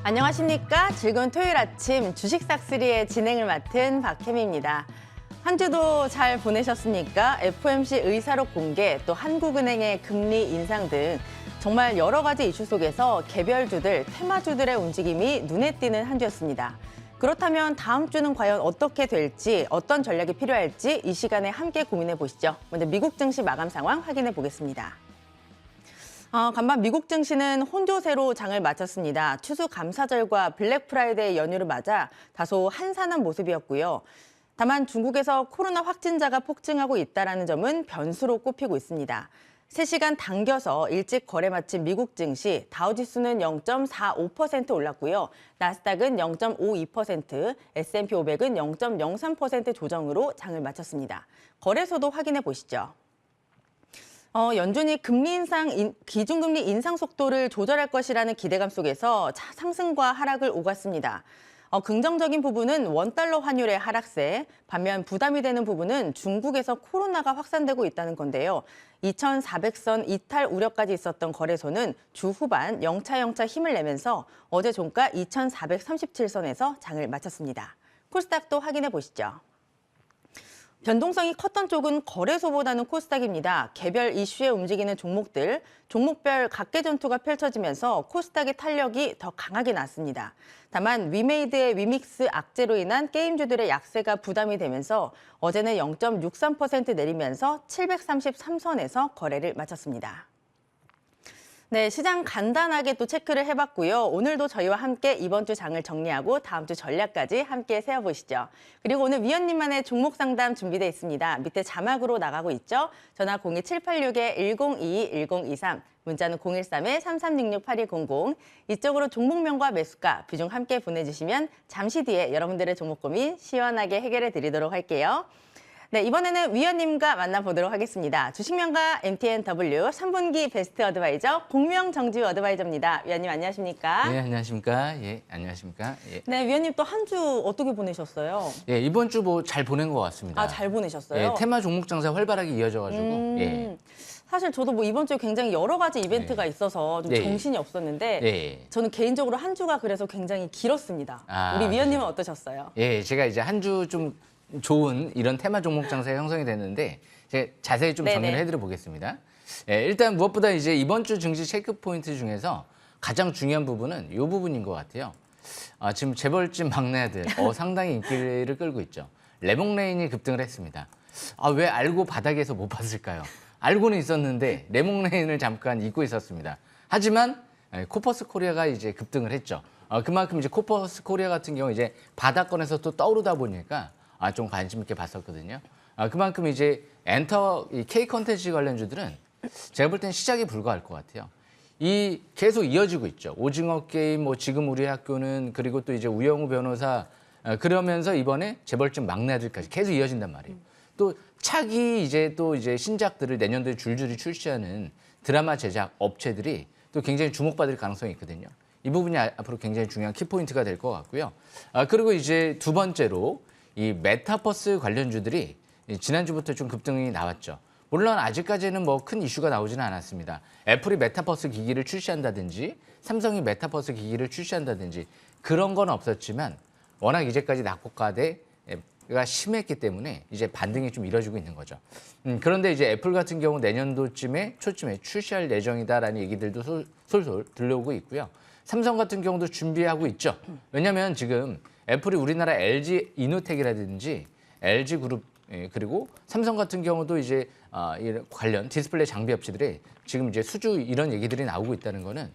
안녕하십니까. 즐거운 토요일 아침 주식 싹쓸이의 진행을 맡은 박혜미입니다. 한 주도 잘 보내셨습니까? FOMC 의사록 공개, 또 한국은행의 금리 인상 등 정말 여러 가지 이슈 속에서 개별주들, 테마주들의 움직임이 눈에 띄는 한 주였습니다. 그렇다면 다음 주는 과연 어떻게 될지, 어떤 전략이 필요할지 이 시간에 함께 고민해 보시죠. 먼저 미국 증시 마감 상황 확인해 보겠습니다. 간밤 미국 증시는 혼조세로 장을 마쳤습니다. 추수감사절과 블랙 프라이데이 연휴를 맞아 다소 한산한 모습이었고요. 다만 중국에서 코로나 확진자가 폭증하고 있다는 점은 변수로 꼽히고 있습니다. 3시간 당겨서 일찍 거래 마친 미국 증시, 다우지수는 0.45% 올랐고요. 나스닥은 0.52%, S&P 500은 0.03% 조정으로 장을 마쳤습니다. 거래소도 확인해 보시죠. 연준이 기준금리 인상 속도를 조절할 것이라는 기대감 속에서 상승과 하락을 오갔습니다. 긍정적인 부분은 원달러 환율의 하락세, 반면 부담이 되는 부분은 중국에서 코로나가 확산되고 있다는 건데요. 2,400선 이탈 우려까지 있었던 거래소는 주 후반 영차영차 힘을 내면서 어제 종가 2,437선에서 장을 마쳤습니다. 코스닥도 확인해 보시죠. 변동성이 컸던 쪽은 거래소보다는 코스닥입니다. 개별 이슈에 움직이는 종목들, 종목별 각계 전투가 펼쳐지면서 코스닥의 탄력이 더 강하게 났습니다. 다만 위메이드의 위믹스 악재로 인한 게임주들의 약세가 부담이 되면서 어제는 0.63% 내리면서 733선에서 거래를 마쳤습니다. 네, 시장 간단하게 또 체크를 해봤고요. 오늘도 저희와 함께 이번 주 장을 정리하고 다음 주 전략까지 함께 세워보시죠. 그리고 오늘 위원님만의 종목 상담 준비되어 있습니다. 밑에 자막으로 나가고 있죠. 전화 02786-1022-1023, 문자는 013-3366-8200. 이쪽으로 종목명과 매수가, 비중 함께 보내주시면 잠시 뒤에 여러분들의 종목 고민 시원하게 해결해 드리도록 할게요. 네, 이번에는 위원님과 만나보도록 하겠습니다. 주식명가 MTNW 3분기 베스트 어드바이저 공명정지우 어드바이저입니다. 위원님 안녕하십니까? 네, 안녕하십니까? 예, 안녕하십니까? 예. 네, 위원님 또 한 주 어떻게 보내셨어요? 예, 이번 주 뭐 잘 보낸 것 같습니다. 아, 잘 보내셨어요? 예, 테마 종목 장사 활발하게 이어져가지고. 예. 사실 저도 뭐 이번 주에 굉장히 여러 가지 이벤트가 있어서 좀 네. 정신이 없었는데 예. 저는 개인적으로 한 주가 그래서 굉장히 길었습니다. 아, 우리 위원님은 그래요? 어떠셨어요? 예, 제가 이제 한 주 좀 좋은 이런 테마 종목 장사가 형성이 됐는데 제가 자세히 좀 네네. 정리를 해드려 보겠습니다. 예, 일단 무엇보다 이제 이번 주 증시 체크 포인트 중에서 가장 중요한 부분은 이 부분인 것 같아요. 지금 재벌집 막내 아들 상당히 인기를 끌고 있죠. 레몽레인이 급등을 했습니다. 왜 알고 바닥에서 못 봤을까요? 알고는 있었는데 레몽레인을 잠깐 잊고 있었습니다. 하지만 코퍼스 코리아가 이제 급등을 했죠. 그만큼 이제 코퍼스 코리아 같은 경우 이제 바닥권에서 또 떠오르다 보니까 좀 관심 있게 봤었거든요. 그만큼 이제 이 K 컨텐츠 관련주들은 제가 볼 땐 시작에 불과할 것 같아요. 이 계속 이어지고 있죠. 오징어 게임, 뭐 지금 우리 학교는, 그리고 또 이제 우영우 변호사, 그러면서 이번에 재벌집 막내 아들까지 계속 이어진단 말이에요. 또 차기 이제 또 이제 신작들을 내년도에 줄줄이 출시하는 드라마 제작 업체들이 또 굉장히 주목받을 가능성이 있거든요. 이 부분이 앞으로 굉장히 중요한 키포인트가 될 것 같고요. 그리고 이제 두 번째로 이 메타버스 관련주들이 지난주부터 좀 급등이 나왔죠. 물론 아직까지는 뭐 큰 이슈가 나오지는 않았습니다. 애플이 메타버스 기기를 출시한다든지 삼성이 메타버스 기기를 출시한다든지 그런 건 없었지만 워낙 이제까지 낙폭과대가 심했기 때문에 이제 반등이 좀 이뤄지고 있는 거죠. 그런데 이제 애플 같은 경우 초쯤에 출시할 예정이다라는 얘기들도 솔솔 들려오고 있고요. 삼성 같은 경우도 준비하고 있죠. 왜냐하면 지금 애플이 우리나라 LG 이노텍이라든지 LG 그룹, 그리고 삼성 같은 경우도 이제 관련 디스플레이 장비 업체들이 지금 이제 수주 이런 얘기들이 나오고 있다는 거는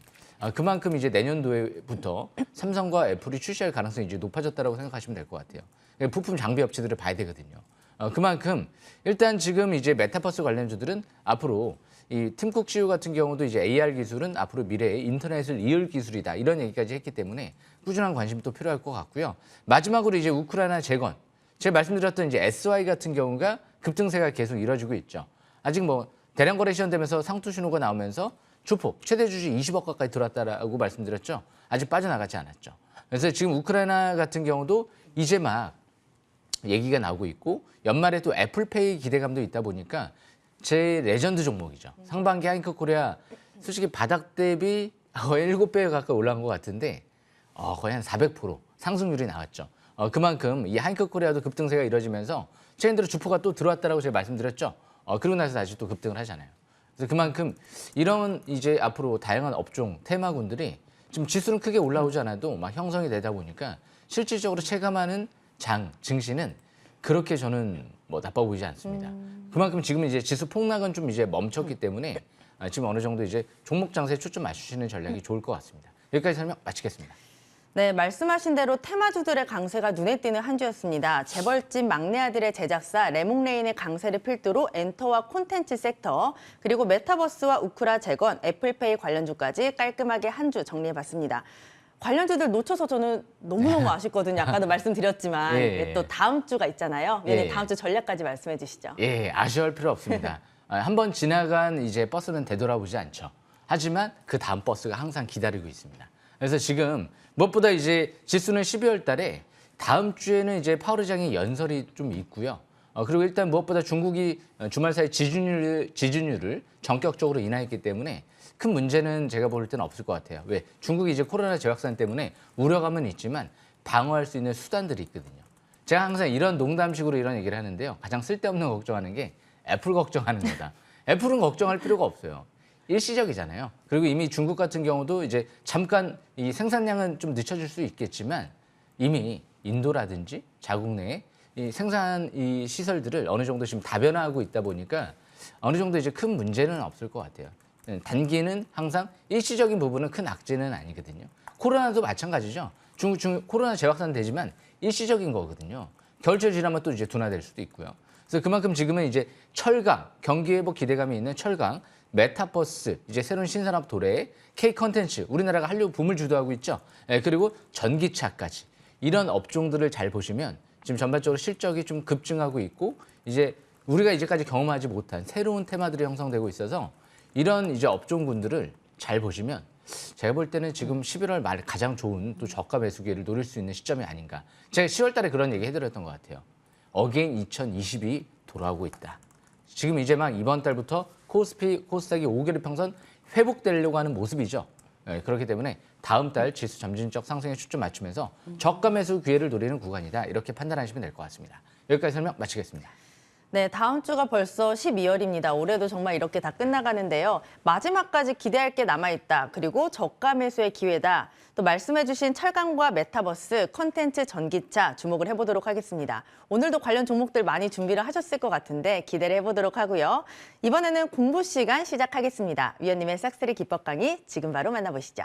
그만큼 이제 내년도에부터 삼성과 애플이 출시할 가능성이 이제 높아졌다라고 생각하시면 될 것 같아요. 부품 장비 업체들을 봐야 되거든요. 그만큼 일단 지금 이제 메타버스 관련주들은 앞으로 이 팀쿡 CEO 같은 경우도 이제 AR 기술은 앞으로 미래의 인터넷을 이을 기술이다 이런 얘기까지 했기 때문에 꾸준한 관심이 또 필요할 것 같고요. 마지막으로 이제 우크라이나 재건, 제가 말씀드렸던 이제 SY 같은 경우가 급등세가 계속 이뤄지고 있죠. 아직 뭐 대량 거래 시현되면서 상투 신호가 나오면서 조폭 최대 주식 20억 가까이 들어왔다라고 말씀드렸죠. 아직 빠져나가지 않았죠. 그래서 지금 우크라이나 같은 경우도 이제 막 얘기가 나오고 있고 연말에 또 애플페이 기대감도 있다 보니까 제 레전드 종목이죠. 상반기 하이커 코리아 솔직히 바닥 대비 7배 가까이 올라간 것 같은데 거의 한 400% 상승률이 나왔죠. 그만큼 이 한인커코리아도 급등세가 이뤄지면서 최근들어 주포가 또 들어왔다라고 제가 말씀드렸죠. 그러고 나서 다시 또 급등을 하잖아요. 그래서 그만큼 이런 이제 앞으로 다양한 업종 테마군들이 지금 지수는 크게 올라오지 않아도 막 형성이 되다 보니까 실질적으로 체감하는 증시는 그렇게 저는 뭐 나빠 보이지 않습니다. 그만큼 지금 이제 지수 폭락은 좀 이제 멈췄기 때문에 지금 어느 정도 이제 종목 장세에 초점 맞추시는 전략이 좋을 것 같습니다. 여기까지 설명 마치겠습니다. 네, 말씀하신 대로 테마주들의 강세가 눈에 띄는 한 주였습니다. 재벌집 막내 아들의 제작사 레몽레인의 강세를 필두로 엔터와 콘텐츠 섹터, 그리고 메타버스와 우크라 재건, 애플페이 관련주까지 깔끔하게 한 주 정리해봤습니다. 관련주들 놓쳐서 저는 너무너무 아쉽거든요. 아까도 말씀드렸지만 예. 또 다음 주가 있잖아요. 위원님 예. 다음 주 전략까지 말씀해 주시죠. 예, 아쉬워할 필요 없습니다. 한번 지나간 이제 버스는 되돌아보지 않죠. 하지만 그 다음 버스가 항상 기다리고 있습니다. 그래서 지금 무엇보다 이제 지수는 12월 달에 다음 주에는 이제 파월 의장의 연설이 좀 있고요. 그리고 일단 무엇보다 중국이 주말 사이 지준율을 전격적으로 인하했기 때문에 큰 문제는 제가 볼 때는 없을 것 같아요. 왜? 중국이 이제 코로나 재확산 때문에 우려감은 있지만 방어할 수 있는 수단들이 있거든요. 제가 항상 이런 농담식으로 이런 얘기를 하는데요. 가장 쓸데없는 걱정하는 게 애플 걱정하는 거다. 애플은 걱정할 필요가 없어요. 일시적이잖아요. 그리고 이미 중국 같은 경우도 이제 잠깐 이 생산량은 좀 늦춰질 수 있겠지만 이미 인도라든지 자국 내에 이 생산 이 시설들을 어느 정도 지금 다변화하고 있다 보니까 어느 정도 이제 큰 문제는 없을 것 같아요. 단기는 항상 일시적인 부분은 큰 악재는 아니거든요. 코로나도 마찬가지죠. 중국 코로나 재확산 되지만 일시적인 거거든요. 겨울철 지나면 또 이제 둔화될 수도 있고요. 그래서 그만큼 지금은 이제 철강, 경기 회복 기대감이 있는 철강, 메타버스, 이제 새로운 신산업 도래, K 컨텐츠, 우리나라가 한류 붐을 주도하고 있죠. 그리고 전기차까지 이런 업종들을 잘 보시면 지금 전반적으로 실적이 좀 급증하고 있고 이제 우리가 이제까지 경험하지 못한 새로운 테마들이 형성되고 있어서 이런 이제 업종군들을 잘 보시면 제가 볼 때는 지금 11월 말 가장 좋은 또 저가 매수 기회를 노릴 수 있는 시점이 아닌가. 제가 10월 달에 그런 얘기 해드렸던 것 같아요. 어게인 2022 돌아오고 있다. 지금 이제 막 이번 달부터 코스닥이 5개월 평선 회복되려고 하는 모습이죠. 그렇기 때문에 다음 달 지수 점진적 상승에 초점 맞추면서 저가 매수 기회를 노리는 구간이다. 이렇게 판단하시면 될 것 같습니다. 여기까지 설명 마치겠습니다. 네, 다음 주가 벌써 12월입니다. 올해도 정말 이렇게 다 끝나가는데요. 마지막까지 기대할 게 남아있다. 그리고 저가 매수의 기회다. 또 말씀해주신 철강과 메타버스, 컨텐츠, 전기차 주목을 해보도록 하겠습니다. 오늘도 관련 종목들 많이 준비를 하셨을 것 같은데 기대를 해보도록 하고요. 이번에는 공부 시간 시작하겠습니다. 위원님의 싹쓸이 기법 강의 지금 바로 만나보시죠.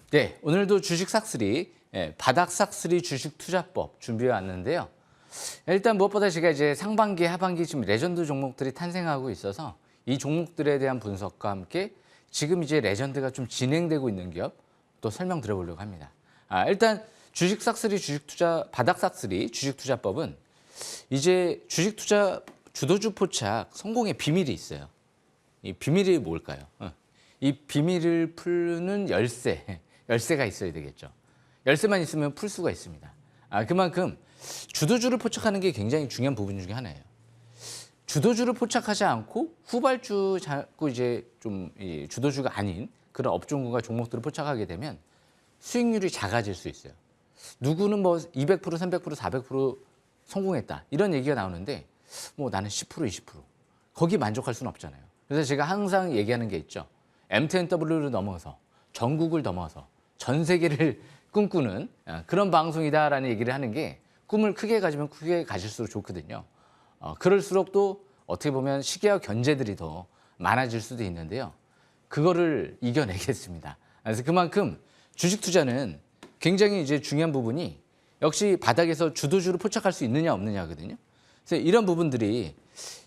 네, 오늘도 주식 싹쓸이, 바닥 싹쓸이 주식 투자법 준비해 왔는데요. 일단 무엇보다 제가 이제 상반기, 하반기 지금 레전드 종목들이 탄생하고 있어서 이 종목들에 대한 분석과 함께 지금 이제 레전드가 좀 진행되고 있는 기업 또 설명드려보려고 합니다. 일단 주식 싹쓸이, 바닥 싹쓸이 주식 투자법은 이제 주식 투자 주도주 포착 성공의 비밀이 있어요. 이 비밀이 뭘까요? 이 비밀을 푸는 열쇠가 있어야 되겠죠. 열쇠만 있으면 풀 수가 있습니다. 그만큼 주도주를 포착하는 게 굉장히 중요한 부분 중에 하나예요. 주도주를 포착하지 않고 후발주 자꾸 이제 좀 주도주가 아닌 그런 업종군과 종목들을 포착하게 되면 수익률이 작아질 수 있어요. 누구는 뭐 200%, 300%, 400% 성공했다 이런 얘기가 나오는데 뭐 나는 10%, 20% 거기 만족할 수는 없잖아요. 그래서 제가 항상 얘기하는 게 있죠. MTNW를 넘어서 전국을 넘어서 전 세계를 꿈꾸는 그런 방송이다라는 얘기를 하는 게 꿈을 크게 가지면 크게 가질수록 좋거든요. 그럴수록 또 어떻게 보면 시기와 견제들이 더 많아질 수도 있는데요. 그거를 이겨내겠습니다. 그래서 그만큼 주식 투자는 굉장히 이제 중요한 부분이 역시 바닥에서 주도주로 포착할 수 있느냐 없느냐거든요. 그래서 이런 부분들이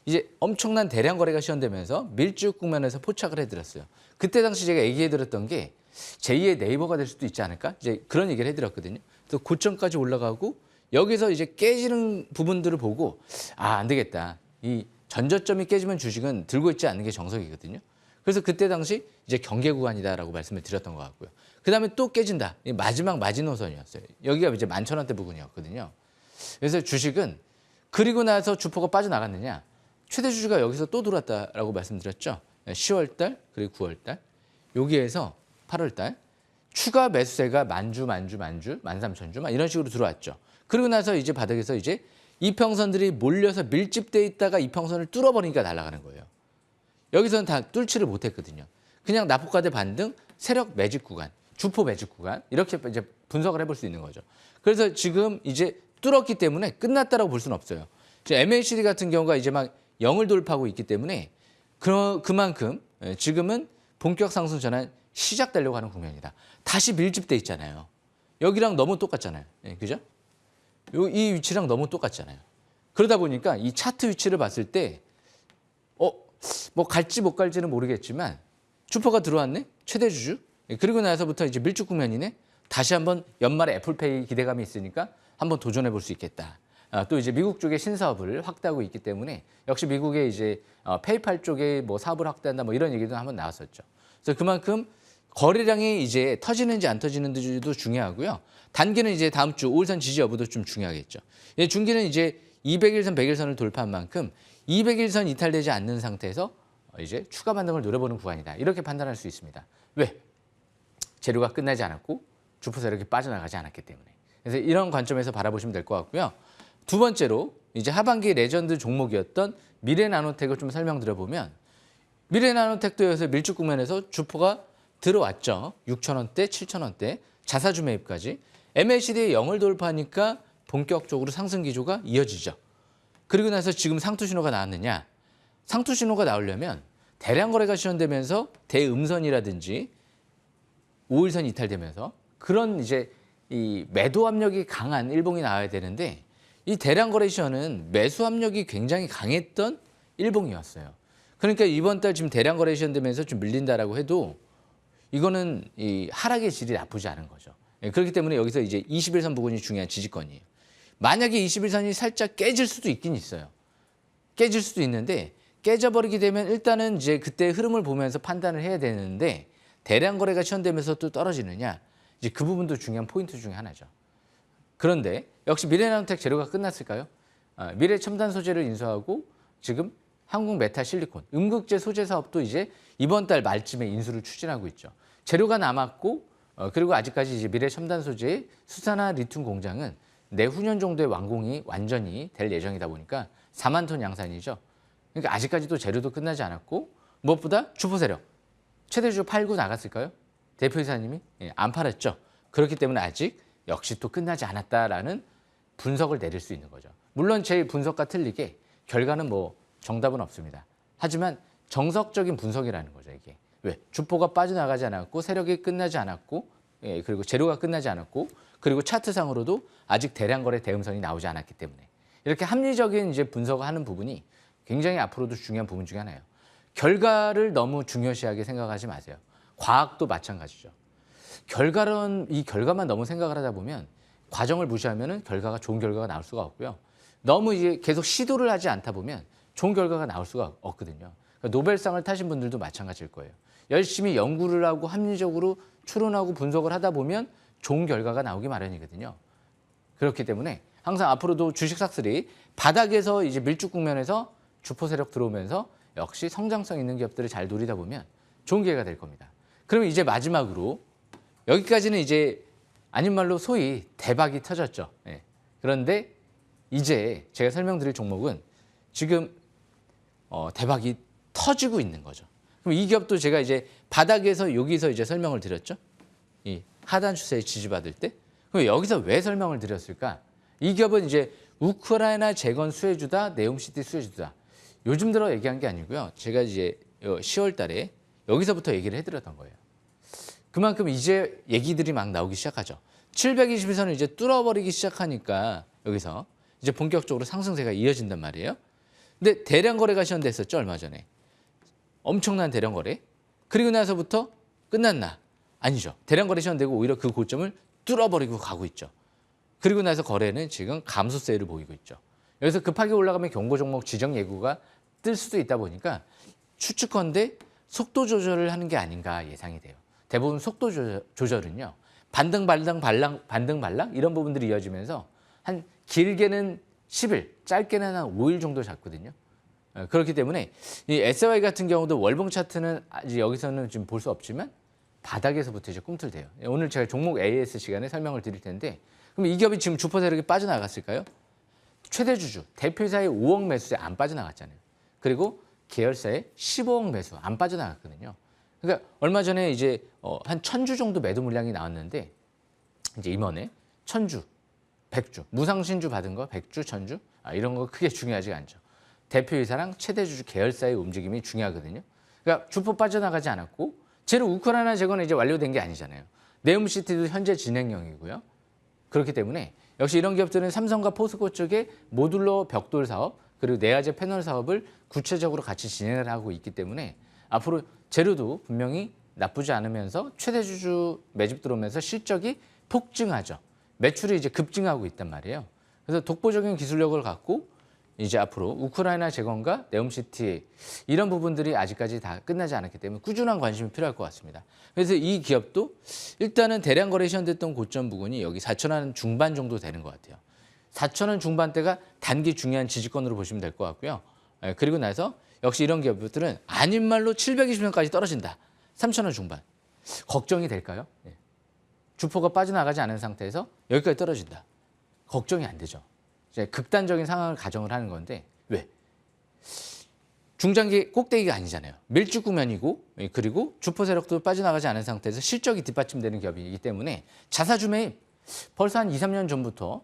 이제 엄청난 대량 거래가 시현되면서 밀집 국면에서 포착을 해드렸어요. 그때 당시 제가 얘기해드렸던 게 제2의 네이버가 될 수도 있지 않을까? 이제 그런 얘기를 해드렸거든요. 그래서 고점까지 올라가고 여기서 이제 깨지는 부분들을 보고 안 되겠다. 이 전저점이 깨지면 주식은 들고 있지 않는 게 정석이거든요. 그래서 그때 당시 이제 경계 구간이다라고 말씀을 드렸던 것 같고요. 그다음에 또 깨진다. 이 마지막 마지노선이었어요. 여기가 이제 11,000원대 부근이었거든요. 그래서 주식은 그리고 나서 주포가 빠져나갔느냐. 최대 주주가 여기서 또 들어왔다라고 말씀드렸죠. 10월 달 그리고 9월 달. 여기에서 8월 달 추가 매수세가 만주 13,000주 막 이런 식으로 들어왔죠. 그리고 나서 이제 바닥에서 이제 이평선들이 몰려서 밀집돼 있다가 이평선을 뚫어버리니까 날아가는 거예요. 여기서는 다 뚫지를 못했거든요. 그냥 나포가대 반등, 세력 매집 구간, 주포 매집 구간 이렇게 이제 분석을 해볼 수 있는 거죠. 그래서 지금 이제 뚫었기 때문에 끝났다라고 볼 수는 없어요. MACD 같은 경우가 이제 막 0을 돌파하고 있기 때문에 그만큼 지금은 본격 상승 전환 시작되려고 하는 국면이다. 다시 밀집돼 있잖아요. 여기랑 너무 똑같잖아요. 그죠? 이 위치랑 너무 똑같잖아요. 그러다 보니까 이 차트 위치를 봤을 때 뭐 갈지 못 갈지는 모르겠지만 주포가 들어왔네? 최대 주주? 그리고 나서부터 이제 밀집 국면이네? 다시 한번 연말에 애플페이 기대감이 있으니까 한번 도전해 볼 수 있겠다. 또 이제 미국 쪽에 신사업을 확대하고 있기 때문에 역시 미국의 이제 페이팔 쪽에 뭐 사업을 확대한다 뭐 이런 얘기도 한번 나왔었죠. 그래서 그만큼 거래량이 이제 터지는지 안 터지는지도 중요하고요. 단기는 이제 다음 주 5일선 지지 여부도 좀 중요하겠죠. 중기는 이제 200일선, 100일선을 돌파한 만큼 200일선 이탈되지 않는 상태에서 이제 추가 반등을 노려보는 구간이다. 이렇게 판단할 수 있습니다. 왜? 재료가 끝나지 않았고 주포 세력이 빠져나가지 않았기 때문에. 그래서 이런 관점에서 바라보시면 될 것 같고요. 두 번째로 이제 하반기 레전드 종목이었던 미래나노텍을 좀 설명드려보면 미래나노텍도 여기서 밀집 국면에서 주포가 들어왔죠. 6,000원대, 7,000원대, 자사주 매입까지. MACD에 0을 돌파하니까 본격적으로 상승 기조가 이어지죠. 그리고 나서 지금 상투 신호가 나왔느냐. 상투 신호가 나오려면 대량 거래가 시현되면서 대음선이라든지 5일선 이탈되면서 그런 이제 이 매도 압력이 강한 일봉이 나와야 되는데 이 대량 거래 시현은 매수 압력이 굉장히 강했던 일봉이었어요. 그러니까 이번 달 지금 대량 거래 시현되면서 좀 밀린다라고 해도 이거는 이 하락의 질이 나쁘지 않은 거죠. 그렇기 때문에 여기서 이제 21선 부분이 중요한 지지권이에요. 만약에 21선이 살짝 깨질 수도 있긴 있어요. 깨질 수도 있는데 깨져버리게 되면 일단은 이제 그때 흐름을 보면서 판단을 해야 되는데 대량 거래가 시현되면서 또 떨어지느냐 이제 그 부분도 중요한 포인트 중에 하나죠. 그런데 역시 미래나노텍 재료가 끝났을까요? 미래 첨단 소재를 인수하고 지금 한국 메타 실리콘, 음극재 소재 사업도 이제 이번 달 말쯤에 인수를 추진하고 있죠. 재료가 남았고 그리고 아직까지 이제 미래 첨단 소재의 수산화 리튬 공장은 내후년 정도에 완공이 완전히 될 예정이다 보니까 4만 톤 양산이죠. 그러니까 아직까지도 재료도 끝나지 않았고 무엇보다 주포 세력 최대 주주 팔고 나갔을까요? 대표이사님이 안 팔았죠. 그렇기 때문에 아직 역시 또 끝나지 않았다라는 분석을 내릴 수 있는 거죠. 물론 제 분석과 틀리게 결과는 뭐 정답은 없습니다. 하지만 정석적인 분석이라는 거죠, 이게. 왜? 주포가 빠져나가지 않았고 세력이 끝나지 않았고 그리고 재료가 끝나지 않았고 그리고 차트상으로도 아직 대량 거래 대음선이 나오지 않았기 때문에 이렇게 합리적인 이제 분석을 하는 부분이 굉장히 앞으로도 중요한 부분 중에 하나예요. 결과를 너무 중요시하게 생각하지 마세요. 과학도 마찬가지죠. 이 결과만 너무 생각을 하다 보면 과정을 무시하면은 결과가 좋은 결과가 나올 수가 없고요. 너무 이제 계속 시도를 하지 않다 보면 좋은 결과가 나올 수가 없거든요. 그러니까 노벨상을 타신 분들도 마찬가지일 거예요. 열심히 연구를 하고 합리적으로 추론하고 분석을 하다 보면 좋은 결과가 나오기 마련이거든요. 그렇기 때문에 항상 앞으로도 주식 삭슬이 바닥에서 이제 밀집 국면에서 주포 세력 들어오면서 역시 성장성 있는 기업들을 잘 노리다 보면 좋은 기회가 될 겁니다. 그러면 이제 마지막으로 여기까지는 이제 아닌 말로 소위 대박이 터졌죠. 그런데 이제 제가 설명드릴 종목은 지금 대박이 터지고 있는 거죠. 그럼 이 기업도 제가 이제 바닥에서 여기서 이제 설명을 드렸죠. 이 하단 추세에 지지받을 때. 그럼 여기서 왜 설명을 드렸을까? 이 기업은 이제 우크라이나 재건 수혜주다, 네옴시티 수혜주다. 요즘 들어 얘기한 게 아니고요. 제가 이제 10월 달에 여기서부터 얘기를 해드렸던 거예요. 그만큼 이제 얘기들이 막 나오기 시작하죠. 720선을 이제 뚫어버리기 시작하니까 여기서 이제 본격적으로 상승세가 이어진단 말이에요. 근데 대량 거래가 시현됐었죠, 얼마 전에. 엄청난 대량 거래. 그리고 나서부터 끝났나? 아니죠. 대량 거래 시현되고 오히려 그 고점을 뚫어버리고 가고 있죠. 그리고 나서 거래는 지금 감소세를 보이고 있죠. 여기서 급하게 올라가면 경고 종목 지정 예고가 뜰 수도 있다 보니까 추측컨대 속도 조절을 하는 게 아닌가 예상이 돼요. 대부분 속도 조절은요. 반등 반등 이런 부분들이 이어지면서 한 길게는 10일, 짧게는 한 5일 정도 잡거든요. 그렇기 때문에 이 SY 같은 경우도 월봉 차트는 아직 여기서는 지금 볼 수 없지만 바닥에서부터 이제 꿈틀대요. 오늘 제가 종목 AS 시간에 설명을 드릴 텐데 그럼 이 기업이 지금 주포 세력이 빠져나갔을까요? 최대 주주, 대표이사의 5억 매수세 안 빠져나갔잖아요. 그리고 계열사의 15억 매수 안 빠져나갔거든요. 그러니까 얼마 전에 이제 한 1000주 정도 매도 물량이 나왔는데 이제 임원에 1000주, 100주, 무상신주 받은 거 100주, 1000주 이런 거 크게 중요하지 않죠. 대표이사랑 최대 주주 계열사의 움직임이 중요하거든요. 그러니까 주포 빠져나가지 않았고 제로 우크라이나 재건은 이제 완료된 게 아니잖아요. 네옴시티도 현재 진행형이고요. 그렇기 때문에 역시 이런 기업들은 삼성과 포스코 쪽에 모듈러 벽돌 사업 그리고 내화재 패널 사업을 구체적으로 같이 진행을 하고 있기 때문에 앞으로 재료도 분명히 나쁘지 않으면서 최대 주주 매집 들어오면서 실적이 폭증하죠. 매출이 이제 급증하고 있단 말이에요. 그래서 독보적인 기술력을 갖고 이제 앞으로 우크라이나 재건과 네옴시티 이런 부분들이 아직까지 다 끝나지 않았기 때문에 꾸준한 관심이 필요할 것 같습니다. 그래서 이 기업도 일단은 대량 거래 시현됐던 고점 부근이 여기 4,000원 중반 정도 되는 것 같아요. 4,000원 중반대가 단기 중요한 지지권으로 보시면 될 것 같고요. 그리고 나서 역시 이런 기업들은 아닌 말로 720원까지 떨어진다. 3,000원 중반. 걱정이 될까요? 주포가 빠져나가지 않은 상태에서 여기까지 떨어진다. 걱정이 안 되죠. 이제 극단적인 상황을 가정을 하는 건데 왜? 중장기 꼭대기가 아니잖아요. 밀집 구면이고 그리고 주포 세력도 빠져나가지 않은 상태에서 실적이 뒷받침되는 기업이기 때문에 자사주 매입 벌써 한 2, 3년 전부터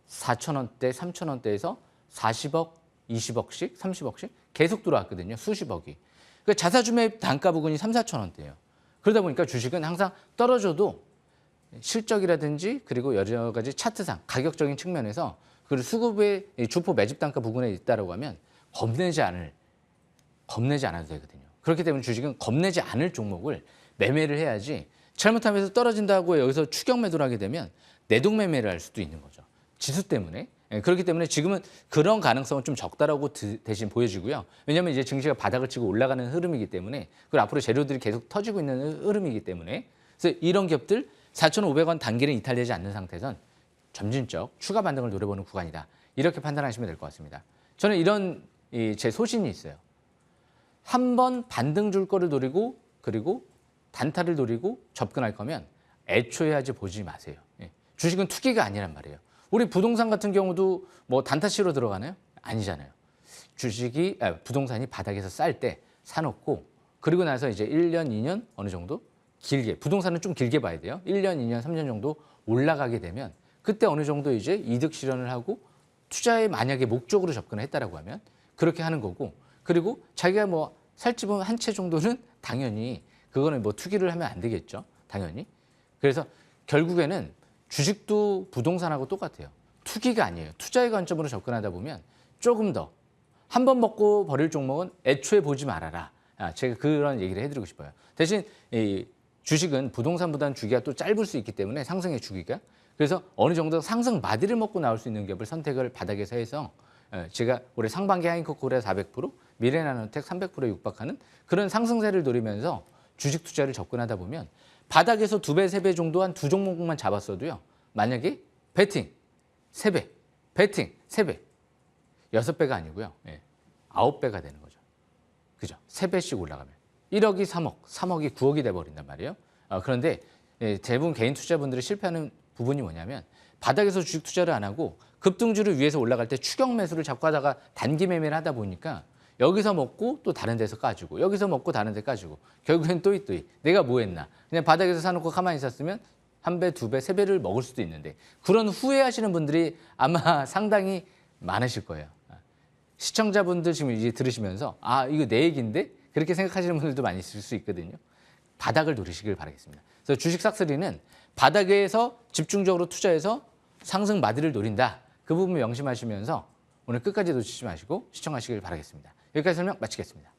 4,000원대, 3,000원대에서 40억, 20억씩, 30억씩 계속 들어왔거든요. 수십억이. 그러니까 자사주 매입 단가 부근이 3, 4,000원대예요. 그러다 보니까 주식은 항상 떨어져도 실적이라든지 그리고 여러 가지 차트상 가격적인 측면에서 그리고 수급의 주포 매집 단가 부근에 있다라고 하면 겁내지 않아도 되거든요. 그렇기 때문에 주식은 겁내지 않을 종목을 매매를 해야지 잘못하면서 떨어진다고 여기서 추격 매도를 하게 되면 내동 매매를 할 수도 있는 거죠. 지수 때문에. 그렇기 때문에 지금은 그런 가능성은 좀 적다라고 대신 보여지고요. 왜냐하면 이제 증시가 바닥을 치고 올라가는 흐름이기 때문에 그리고 앞으로 재료들이 계속 터지고 있는 흐름이기 때문에 그래서 이런 기업들 4,500원 단기는 이탈되지 않는 상태에선 점진적 추가 반등을 노려보는 구간이다. 이렇게 판단하시면 될 것 같습니다. 저는 이런 제 소신이 있어요. 한 번 반등 줄 거를 노리고 그리고 단타를 노리고 접근할 거면 애초에 하지 보지 마세요. 주식은 투기가 아니란 말이에요. 우리 부동산 같은 경우도 뭐 단타 치러 들어가나요? 아니잖아요. 부동산이 바닥에서 쌀 때 사놓고 그리고 나서 이제 1년, 2년 어느 정도 길게 부동산은 좀 길게 봐야 돼요. 1년, 2년, 3년 정도 올라가게 되면 그때 어느 정도 이제 이득 실현을 하고 투자에 만약에 목적으로 접근을 했다라고 하면 그렇게 하는 거고 그리고 자기가 뭐 살 집은 한 채 정도는 당연히 그거는 뭐 투기를 하면 안 되겠죠. 당연히. 그래서 결국에는 주식도 부동산하고 똑같아요. 투기가 아니에요. 투자의 관점으로 접근하다 보면 조금 더 한 번 먹고 버릴 종목은 애초에 보지 말아라. 제가 그런 얘기를 해드리고 싶어요. 대신 이 주식은 부동산보다는 주기가 또 짧을 수 있기 때문에 상승의 주기가 그래서 어느 정도 상승 마디를 먹고 나올 수 있는 기업을 선택을 바닥에서 해서 제가 올해 상반기 하이커코리아 400%, 미래나노텍 300%에 육박하는 그런 상승세를 노리면서 주식 투자를 접근하다 보면 바닥에서 2배, 3배 정도 한 두 종목만 잡았어도요. 만약에 베팅 3배, 베팅 3배, 6배가 아니고요. 9배가 되는 거죠. 그죠? 3배씩 올라가면 1억이 3억, 3억이 9억이 돼버린단 말이에요. 그런데 대부분 개인 투자분들이 실패하는 부분이 뭐냐면 바닥에서 주식 투자를 안 하고 급등주를 위해서 올라갈 때 추격 매수를 자꾸 하다가 단기 매매를 하다 보니까 여기서 먹고 또 다른 데서 까지고 여기서 먹고 다른 데 까지고 결국엔 또이 내가 뭐 했나 그냥 바닥에서 사놓고 가만히 있었으면 1배, 2배, 3배를 먹을 수도 있는데 그런 후회하시는 분들이 아마 상당히 많으실 거예요. 시청자분들 지금 이제 들으시면서 아, 이거 내 얘기인데? 그렇게 생각하시는 분들도 많이 있을 수 있거든요. 바닥을 노리시길 바라겠습니다. 그래서 주식 싹쓸이는 바닥에서 집중적으로 투자해서 상승 마디를 노린다. 그 부분 명심하시면서 오늘 끝까지 놓치지 마시고 시청하시길 바라겠습니다. 여기까지 설명 마치겠습니다.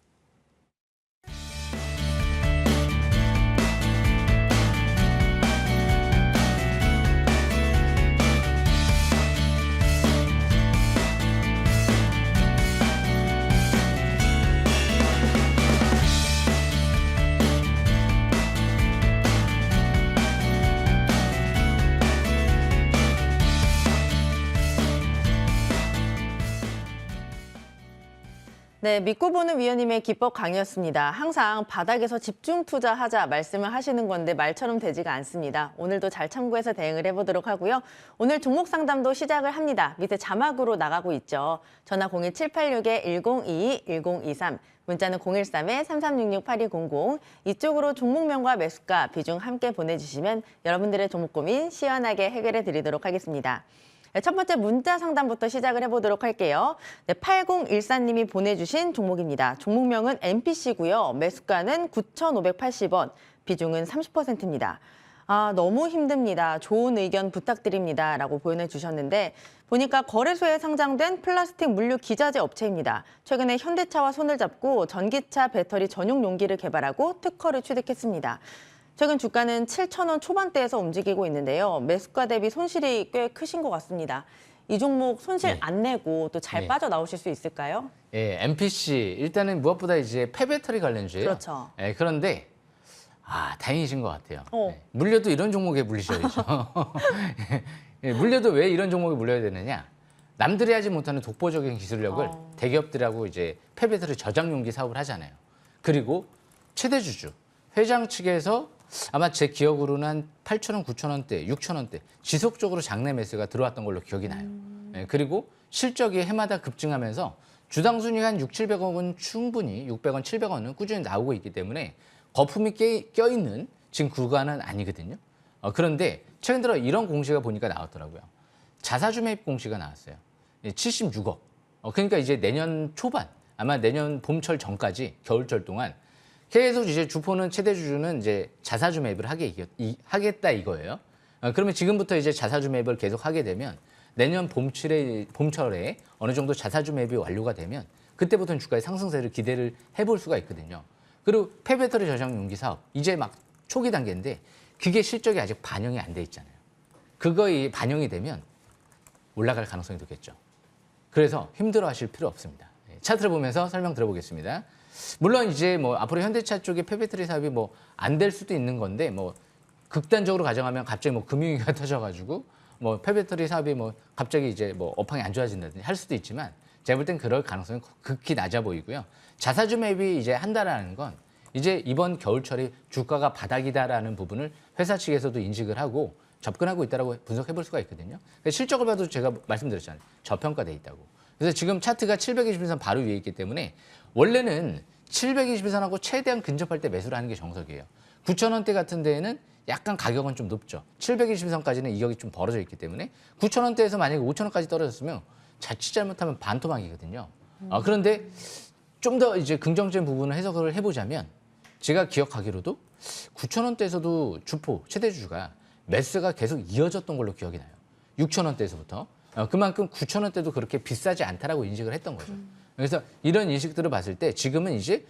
네, 믿고 보는 위원님의 기법 강의였습니다. 항상 바닥에서 집중 투자하자 말씀을 하시는 건데 말처럼 되지가 않습니다. 오늘도 잘 참고해서 대응을 해보도록 하고요. 오늘 종목 상담도 시작을 합니다. 밑에 자막으로 나가고 있죠. 전화 02786-1022-1023, 문자는 013-3366-8200, 이쪽으로 종목명과 매수가, 비중 함께 보내주시면 여러분들의 종목 고민 시원하게 해결해 드리도록 하겠습니다. 네, 첫 번째 문자 상담부터 시작을 해보도록 할게요. 네, 8014님이 보내주신 종목입니다. 종목명은 MPC고요. 매수가는 9,580원, 비중은 30%입니다. 아, 너무 힘듭니다. 좋은 의견 부탁드립니다. 라고 보내주셨는데 보니까 거래소에 상장된 플라스틱 물류 기자재 업체입니다. 최근에 현대차와 손을 잡고 전기차 배터리 전용 용기를 개발하고 특허를 취득했습니다. 최근 주가는 7,000원 초반대에서 움직이고 있는데요. 매수가 대비 손실이 꽤 크신 것 같습니다. 이 종목 손실 안 내고 또 잘 빠져나오실 수 있을까요? 예, MPC 일단은 무엇보다 이제 폐배터리 관련주예요. 그렇죠. 예, 그런데 다행이신 것 같아요. 물려도 이런 종목에 물리셔야죠. 예, 물려도 왜 이런 종목에 물려야 되느냐? 남들이 하지 못하는 독보적인 기술력을 대기업들하고 이제 폐배터리 저장 용기 사업을 하잖아요. 그리고 최대 주주 회장 측에서 아마 제 기억으로는 한 8,000원, 9,000원대, 6,000원대 지속적으로 장내 매수가 들어왔던 걸로 기억이 나요. 예, 그리고 실적이 해마다 급증하면서 주당 순위가 한 6, 700억은 충분히 600원, 700원은 꾸준히 나오고 있기 때문에 거품이 껴있는 지금 구간은 아니거든요. 그런데 최근 들어 이런 공시가 보니까 나왔더라고요. 자사주 매입 공시가 나왔어요. 76억. 그러니까 이제 내년 초반, 아마 내년 봄철 전까지 겨울철 동안 계속 이제 주포는 최대 주주는 이제 자사주 매입을 하겠다 이거예요. 그러면 지금부터 이제 자사주 매입을 계속 하게 되면 내년 봄철에 어느 정도 자사주 매입이 완료가 되면 그때부터는 주가의 상승세를 기대를 해볼 수가 있거든요. 그리고 폐배터리 저장 용기 사업 이제 막 초기 단계인데 그게 실적이 아직 반영이 안 돼 있잖아요. 그거에 반영이 되면 올라갈 가능성이 높겠죠. 그래서 힘들어하실 필요 없습니다. 차트를 보면서 설명 들어보겠습니다. 물론 이제 뭐 앞으로 현대차 쪽의 폐배터리 사업이 뭐 안 될 수도 있는 건데 뭐 극단적으로 가정하면 갑자기 뭐 금융위기가 터져가지고 뭐 폐배터리 사업이 뭐 갑자기 이제 뭐 업황이 안 좋아진다든지 할 수도 있지만 제가 볼 땐 그럴 가능성이 극히 낮아 보이고요. 자사주 매입이 이제 한다라는 건 이제 이번 겨울철이 주가가 바닥이다라는 부분을 회사 측에서도 인식을 하고 접근하고 있다라고 분석해 볼 수가 있거든요. 실적을 봐도 제가 말씀드렸잖아요. 저평가돼 있다고. 그래서 지금 차트가 720일선 바로 위에 있기 때문에 원래는 720일선하고 최대한 근접할 때 매수를 하는 게 정석이에요. 9,000원대 같은 데에는 약간 가격은 좀 높죠. 720일선까지는 이격이 좀 벌어져 있기 때문에 9,000원대에서 만약에 5,000원까지 떨어졌으면 자칫 잘못하면 반토막이거든요. 그런데 좀 더 이제 긍정적인 부분을 해석을 해보자면 제가 기억하기로도 9,000원대에서도 주포 최대 주주가 매수가 계속 이어졌던 걸로 기억이 나요. 6,000원대에서부터. 그만큼 9,000원대도 그렇게 비싸지 않다라고 인식을 했던 거죠. 그래서 이런 인식들을 봤을 때 지금은 이제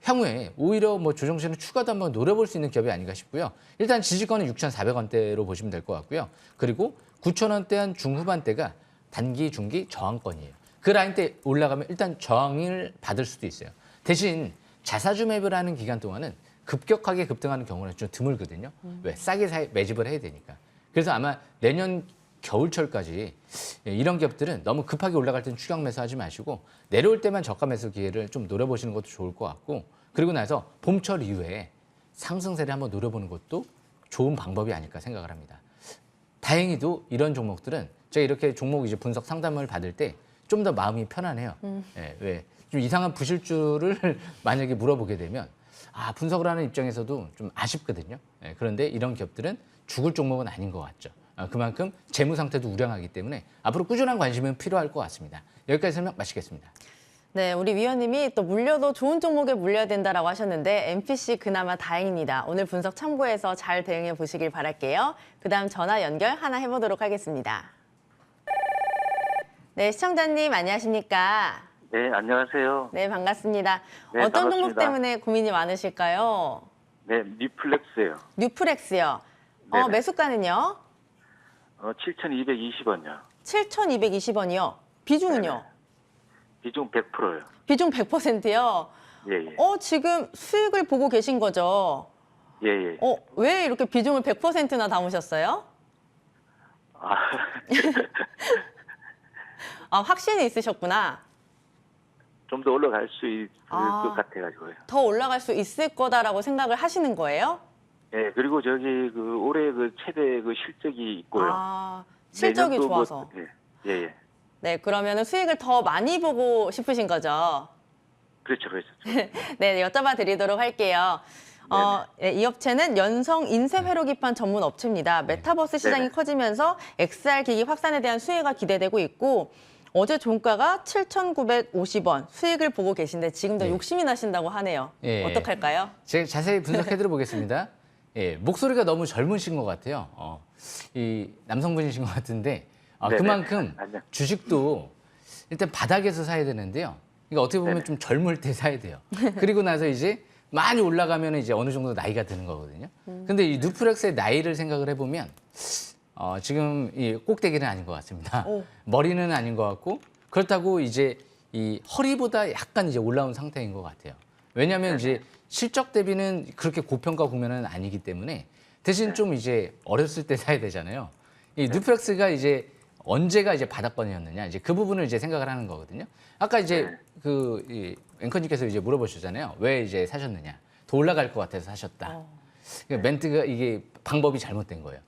향후에 오히려 뭐 조정세는 추가도 한번 노려볼 수 있는 기업이 아닌가 싶고요. 일단 지지권은 6,400원대로 보시면 될 것 같고요. 그리고 9,000원대 한 중후반대가 단기, 중기 저항권이에요. 그 라인대 올라가면 일단 저항을 받을 수도 있어요. 대신 자사주 매입을 하는 기간 동안은 급격하게 급등하는 경우는 좀 드물거든요. 왜? 싸게 매집을 해야 되니까. 그래서 아마 내년 겨울철까지 이런 기업들은 너무 급하게 올라갈 때는 추격 매수하지 마시고 내려올 때만 저가 매수 기회를 좀 노려보시는 것도 좋을 것 같고 그리고 나서 봄철 이후에 상승세를 한번 노려보는 것도 좋은 방법이 아닐까 생각을 합니다. 다행히도 이런 종목들은 제가 이렇게 종목 이제 분석 상담을 받을 때 좀 더 마음이 편안해요. 예, 왜? 좀 이상한 부실주를 만약에 물어보게 되면 분석을 하는 입장에서도 좀 아쉽거든요. 예, 그런데 이런 기업들은 죽을 종목은 아닌 것 같죠. 그만큼 재무 상태도 우량하기 때문에 앞으로 꾸준한 관심은 필요할 것 같습니다. 여기까지 설명 마치겠습니다. 네, 우리 위원님이 또 물려도 좋은 종목에 물려야 된다라고 하셨는데 MPC 그나마 다행입니다. 오늘 분석 참고해서 잘 대응해 보시길 바랄게요. 그다음 전화 연결 하나 해보도록 하겠습니다. 네, 시청자님 안녕하십니까? 네, 안녕하세요. 네, 반갑습니다. 네, 어떤 종목 반갑습니다. 때문에 고민이 많으실까요? 네, 뉴플렉스요. 뉴프렉스요. 네네. 매수가는요? 7,220원요. 7,220원이요. 비중은요? 비중 100%요. 비중 100%요. 예, 예. 지금 수익을 보고 계신 거죠? 예, 예. 왜 이렇게 비중을 100%나 담으셨어요? 아, 확신이 있으셨구나. 좀 더 올라갈 수 있을 아. 것 같아가지고요. 더 올라갈 수 있을 거다라고 생각을 하시는 거예요? 예, 그리고 저기 올해 최대 실적이 있고요. 실적이 내년도 좋아서. 예, 예, 예. 네, 그러면 수익을 더 많이 보고 싶으신 거죠? 그렇죠, 그렇죠. 네, 여쭤봐 드리도록 할게요. 이 업체는 연성 인쇄 회로 기판 전문 업체입니다. 메타버스 시장이 네네. 커지면서 XR 기기 확산에 대한 수혜가 기대되고 있고 어제 종가가 7,950원 수익을 보고 계신데 지금 더 네. 욕심이 나신다고 하네요. 예. 어떡할까요? 제가 자세히 분석해드려 보겠습니다. 예, 목소리가 너무 젊으신 것 같아요. 이 남성분이신 것 같은데 네네. 그만큼 아니요. 주식도 일단 바닥에서 사야 되는데요. 그러니까 어떻게 보면 네네. 좀 젊을 때 사야 돼요. 그리고 나서 이제 많이 올라가면 이제 어느 정도 나이가 드는 거거든요. 근데 이 뉴프렉스의 나이를 생각을 해보면 지금 이 꼭대기는 아닌 것 같습니다. 오. 머리는 아닌 것 같고 그렇다고 이제 이 허리보다 약간 이제 올라온 상태인 것 같아요. 왜냐하면 이제 실적 대비는 그렇게 고평가 국면은 아니기 때문에 대신 좀 이제 어렸을 때 사야 되잖아요. 이 뉴프렉스가 이제 언제가 이제 바닥권이었느냐 이제 그 부분을 이제 생각을 하는 거거든요. 아까 이제 이 앵커님께서 이제 물어보셨잖아요. 왜 이제 사셨느냐? 더 올라갈 것 같아서 사셨다. 그러니까 멘트가 이게 방법이 잘못된 거예요.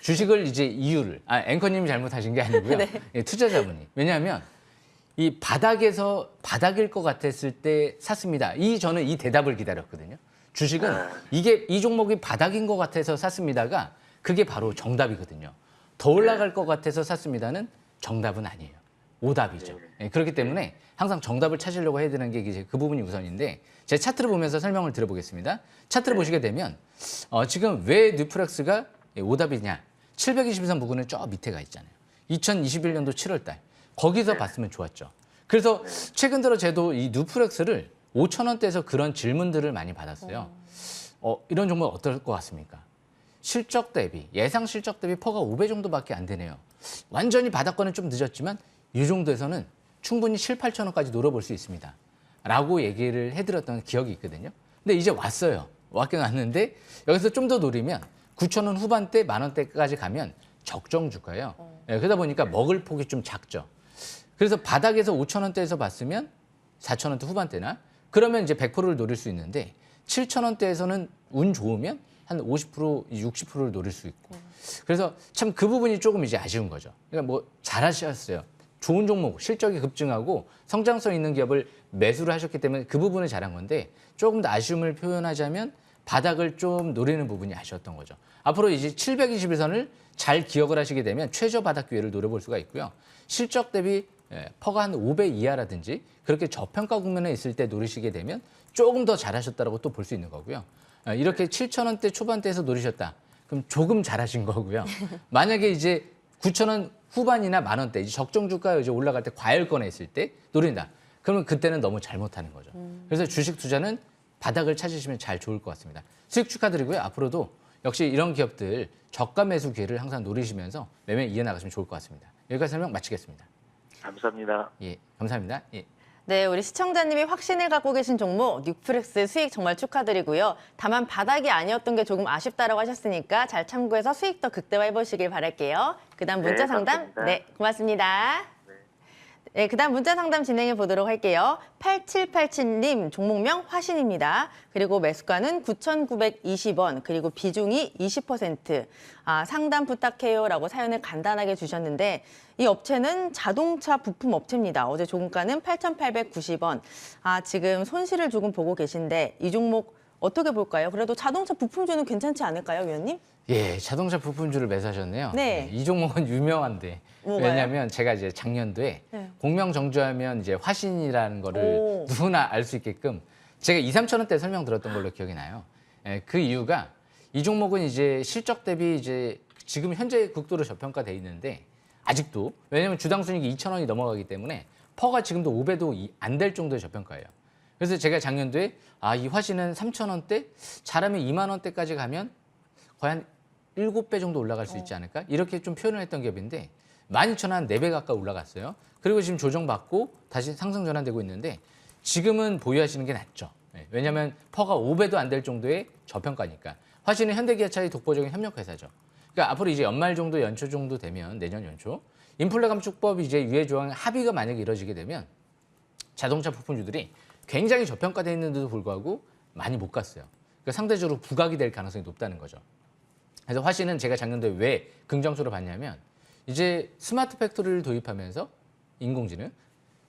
주식을 이제 이유를 앵커님이 잘못하신 게 아니고요. 네. 예, 투자자분이. 왜냐하면 이 바닥에서 바닥일 것 같았을 때 샀습니다. 저는 이 대답을 기다렸거든요. 주식은 이 종목이 바닥인 것 같아서 샀습니다가 그게 바로 정답이거든요. 더 올라갈 것 같아서 샀습니다는 정답은 아니에요. 오답이죠. 예, 그렇기 때문에 항상 정답을 찾으려고 해야 되는 게 이제 그 부분이 우선인데 제 차트를 보면서 설명을 드려보겠습니다. 차트를 보시게 되면 지금 왜 뉴프렉스가 오답이냐. 720선 부근은 저 밑에 가 있잖아요. 2021년도 7월 달. 거기서 봤으면 좋았죠. 그래서 최근 들어 저도 이 뉴프렉스를 5,000원대에서 그런 질문들을 많이 받았어요. 이런 종목 어떨 것 같습니까? 실적 대비, 예상 실적 대비 퍼가 5배 정도밖에 안 되네요. 완전히 바닥권은 좀 늦었지만 이 정도에서는 충분히 7, 8,000원까지 노려볼 수 있습니다. 라고 얘기를 해드렸던 기억이 있거든요. 근데 이제 왔어요. 왔긴 왔는데 여기서 좀 더 노리면 9,000원 후반대, 10,000원대까지 가면 적정 주가예요. 예, 그러다 보니까 먹을 폭이 좀 작죠. 그래서 바닥에서 5,000원대에서 봤으면 4,000원대 후반대나 그러면 이제 100%를 노릴 수 있는데 7,000원대에서는 운 좋으면 한 50%, 60%를 노릴 수 있고. 그래서 참 그 부분이 조금 이제 아쉬운 거죠. 그러니까 뭐 잘하셨어요. 좋은 종목, 실적이 급증하고 성장성 있는 기업을 매수를 하셨기 때문에 그 부분을 잘한 건데 조금 더 아쉬움을 표현하자면 바닥을 좀 노리는 부분이 아쉬웠던 거죠. 앞으로 이제 721선을 잘 기억을 하시게 되면 최저 바닥 기회를 노려볼 수가 있고요. 실적 대비 퍼가 한 5배 이하라든지 그렇게 저평가 국면에 있을 때 노리시게 되면 조금 더 잘하셨다라고 또 볼 수 있는 거고요. 이렇게 7,000원대 초반대에서 노리셨다. 그럼 조금 잘하신 거고요. 만약에 이제 9,000원 후반이나 10,000원대 이제 적정 주가 이제 올라갈 때 과열권에 있을 때 노린다. 그러면 그때는 너무 잘못하는 거죠. 그래서 주식 투자는 바닥을 찾으시면 잘 좋을 것 같습니다. 수익 축하드리고요. 앞으로도 역시 이런 기업들 저가 매수 기회를 항상 노리시면서 매매 이어나가시면 좋을 것 같습니다. 여기까지 설명 마치겠습니다. 감사합니다. 예, 감사합니다. 예. 네, 우리 시청자님이 확신을 갖고 계신 종목 뉴프렉스 수익 정말 축하드리고요. 다만 바닥이 아니었던 게 조금 아쉽다라고 하셨으니까 잘 참고해서 수익 더 극대화해 보시길 바랄게요. 그다음 네, 문자 상담. 감사합니다. 네, 고맙습니다. 네, 그다음 문자 상담 진행해 보도록 할게요. 8787님 종목명 화신입니다. 그리고 매수가는 9,920원, 그리고 비중이 20%. 상담 부탁해요라고 사연을 간단하게 주셨는데 이 업체는 자동차 부품 업체입니다. 어제 종가는 8,890원. 지금 손실을 조금 보고 계신데 이 종목 어떻게 볼까요? 그래도 자동차 부품주는 괜찮지 않을까요, 위원님? 예, 자동차 부품주를 매수하셨네요. 네. 이 종목은 유명한데 뭐가요? 왜냐하면 제가 이제 작년도에 네. 공명정주하면 이제 화신이라는 거를 오. 누구나 알 수 있게끔 제가 2, 3천 원대 설명드렸던 걸로 기억이 나요. 예, 그 이유가 이 종목은 이제 실적 대비 이제 지금 현재 국도로 저평가돼 있는데 아직도 왜냐하면 주당 순이익이 2천 원이 넘어가기 때문에 퍼가 지금도 5배도 안 될 정도의 저평가예요. 그래서 제가 작년도에 이 화신은 3천 원대 잘하면 2만 원대까지 가면 거의 한 7배 정도 올라갈 수 있지 않을까? 이렇게 좀 표현을 했던 기업인데 12,000원 한 4배 가까이 올라갔어요. 그리고 지금 조정받고 다시 상승 전환되고 있는데 지금은 보유하시는 게 낫죠. 왜냐하면 퍼가 5배도 안 될 정도의 저평가니까. 화신은 현대기아차의 독보적인 협력회사죠. 그러니까 앞으로 이제 연말 정도 연초 정도 되면 내년 연초 인플레 감축법 이제 유예 조항 합의가 만약에 이뤄지게 되면 자동차 부품주들이 굉장히 저평가돼 있는데도 불구하고 많이 못 갔어요. 그러니까 상대적으로 부각이 될 가능성이 높다는 거죠. 그래서 화신은 제가 작년도에 왜 긍정수로 봤냐면 이제 스마트 팩토리를 도입하면서 인공지능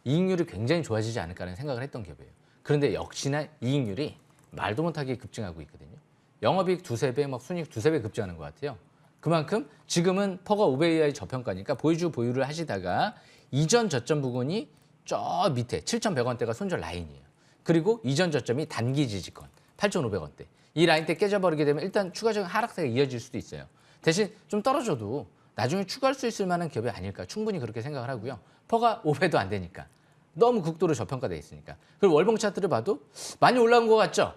이익률이 굉장히 좋아지지 않을까라는 생각을 했던 기업이에요. 그런데 역시나 이익률이 말도 못하게 급증하고 있거든요. 영업이익 2~3배, 막 순이익 2~3배 급증하는 것 같아요. 그만큼 지금은 퍼가 5배 이하의 저평가니까 보유를 하시다가 이전 저점 부근이 저 밑에 7,100원대가 손절 라인이에요. 그리고 이전 저점이 단기 지지권 8,500원대. 이 라인대 깨져버리게 되면 일단 추가적인 하락세가 이어질 수도 있어요. 대신 좀 떨어져도 나중에 추가할 수 있을 만한 기업이 아닐까 충분히 그렇게 생각을 하고요. 퍼가 5배도 안 되니까. 너무 극도로 저평가돼 있으니까. 그리고 월봉 차트를 봐도 많이 올라온 것 같죠?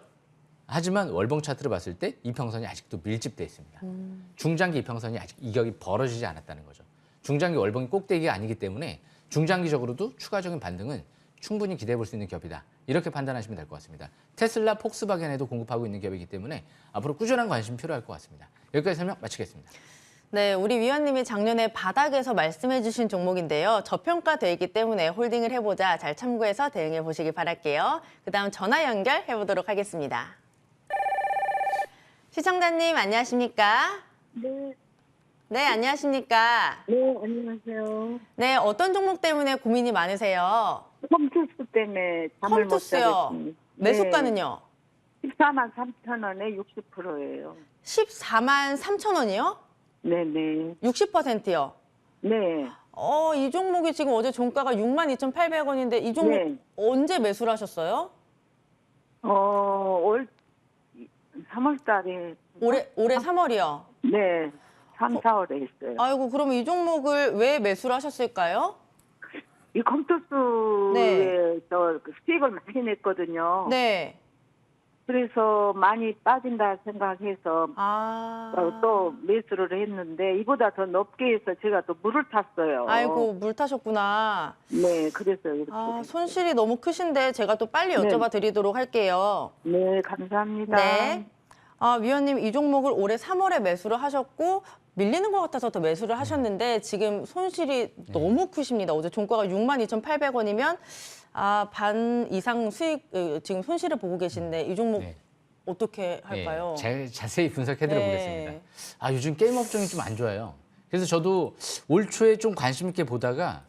하지만 월봉 차트를 봤을 때 이평선이 아직도 밀집돼 있습니다. 중장기 이평선이 아직 이격이 벌어지지 않았다는 거죠. 중장기 월봉이 꼭대기가 아니기 때문에 중장기적으로도 추가적인 반등은 충분히 기대해 볼 수 있는 기업이다. 이렇게 판단하시면 될 것 같습니다. 테슬라, 폭스바겐에도 공급하고 있는 기업이기 때문에 앞으로 꾸준한 관심 필요할 것 같습니다. 여기까지 설명 마치겠습니다. 네, 우리 위원님이 작년에 바닥에서 말씀해 주신 종목인데요. 저평가돼 있기 때문에 홀딩을 해보자. 잘 참고해서 대응해 보시기 바랄게요. 그다음 전화 연결해 보도록 하겠습니다. 시청자님 안녕하십니까? 네, 네, 안녕하십니까? 네, 안녕하세요. 네, 어떤 종목 때문에 고민이 많으세요? 컴투스 때문에 잠을 못 컴투스요. 자겠습니다. 매수가는요? 14만 3천 원에 60%예요. 14만 3천 원이요? 네네. 60%요? 네. 이 종목이 지금 어제 종가가 62,800원인데 이 종목 네. 언제 매수를 하셨어요? 올 3월 달에. 올해 3월이요. 네. 3, 4월에 했어요. 아이고, 그러면 이 종목을 왜 매수를 하셨을까요? 이 컴투스에 네. 그 수익을 많이 냈거든요. 네. 그래서 많이 빠진다 생각해서 또 매수를 했는데 이보다 더 높게 해서 제가 또 물을 탔어요. 아이고, 물 타셨구나. 네, 그래서 이렇게. 손실이 너무 크신데 제가 또 빨리 여쭤봐 드리도록 할게요. 네, 감사합니다. 네. 위원님, 이 종목을 올해 3월에 매수를 하셨고 밀리는 것 같아서 더 매수를 하셨는데 지금 손실이 너무 크십니다. 어제 종가가 62,800원이면 반 이상 수익 지금 손실을 보고 계신데 이 종목 네. 어떻게 할까요? 잘 자세히 분석해드려 네. 보겠습니다. 요즘 게임 업종이 좀 안 좋아요. 그래서 저도 올 초에 좀 관심 있게 보다가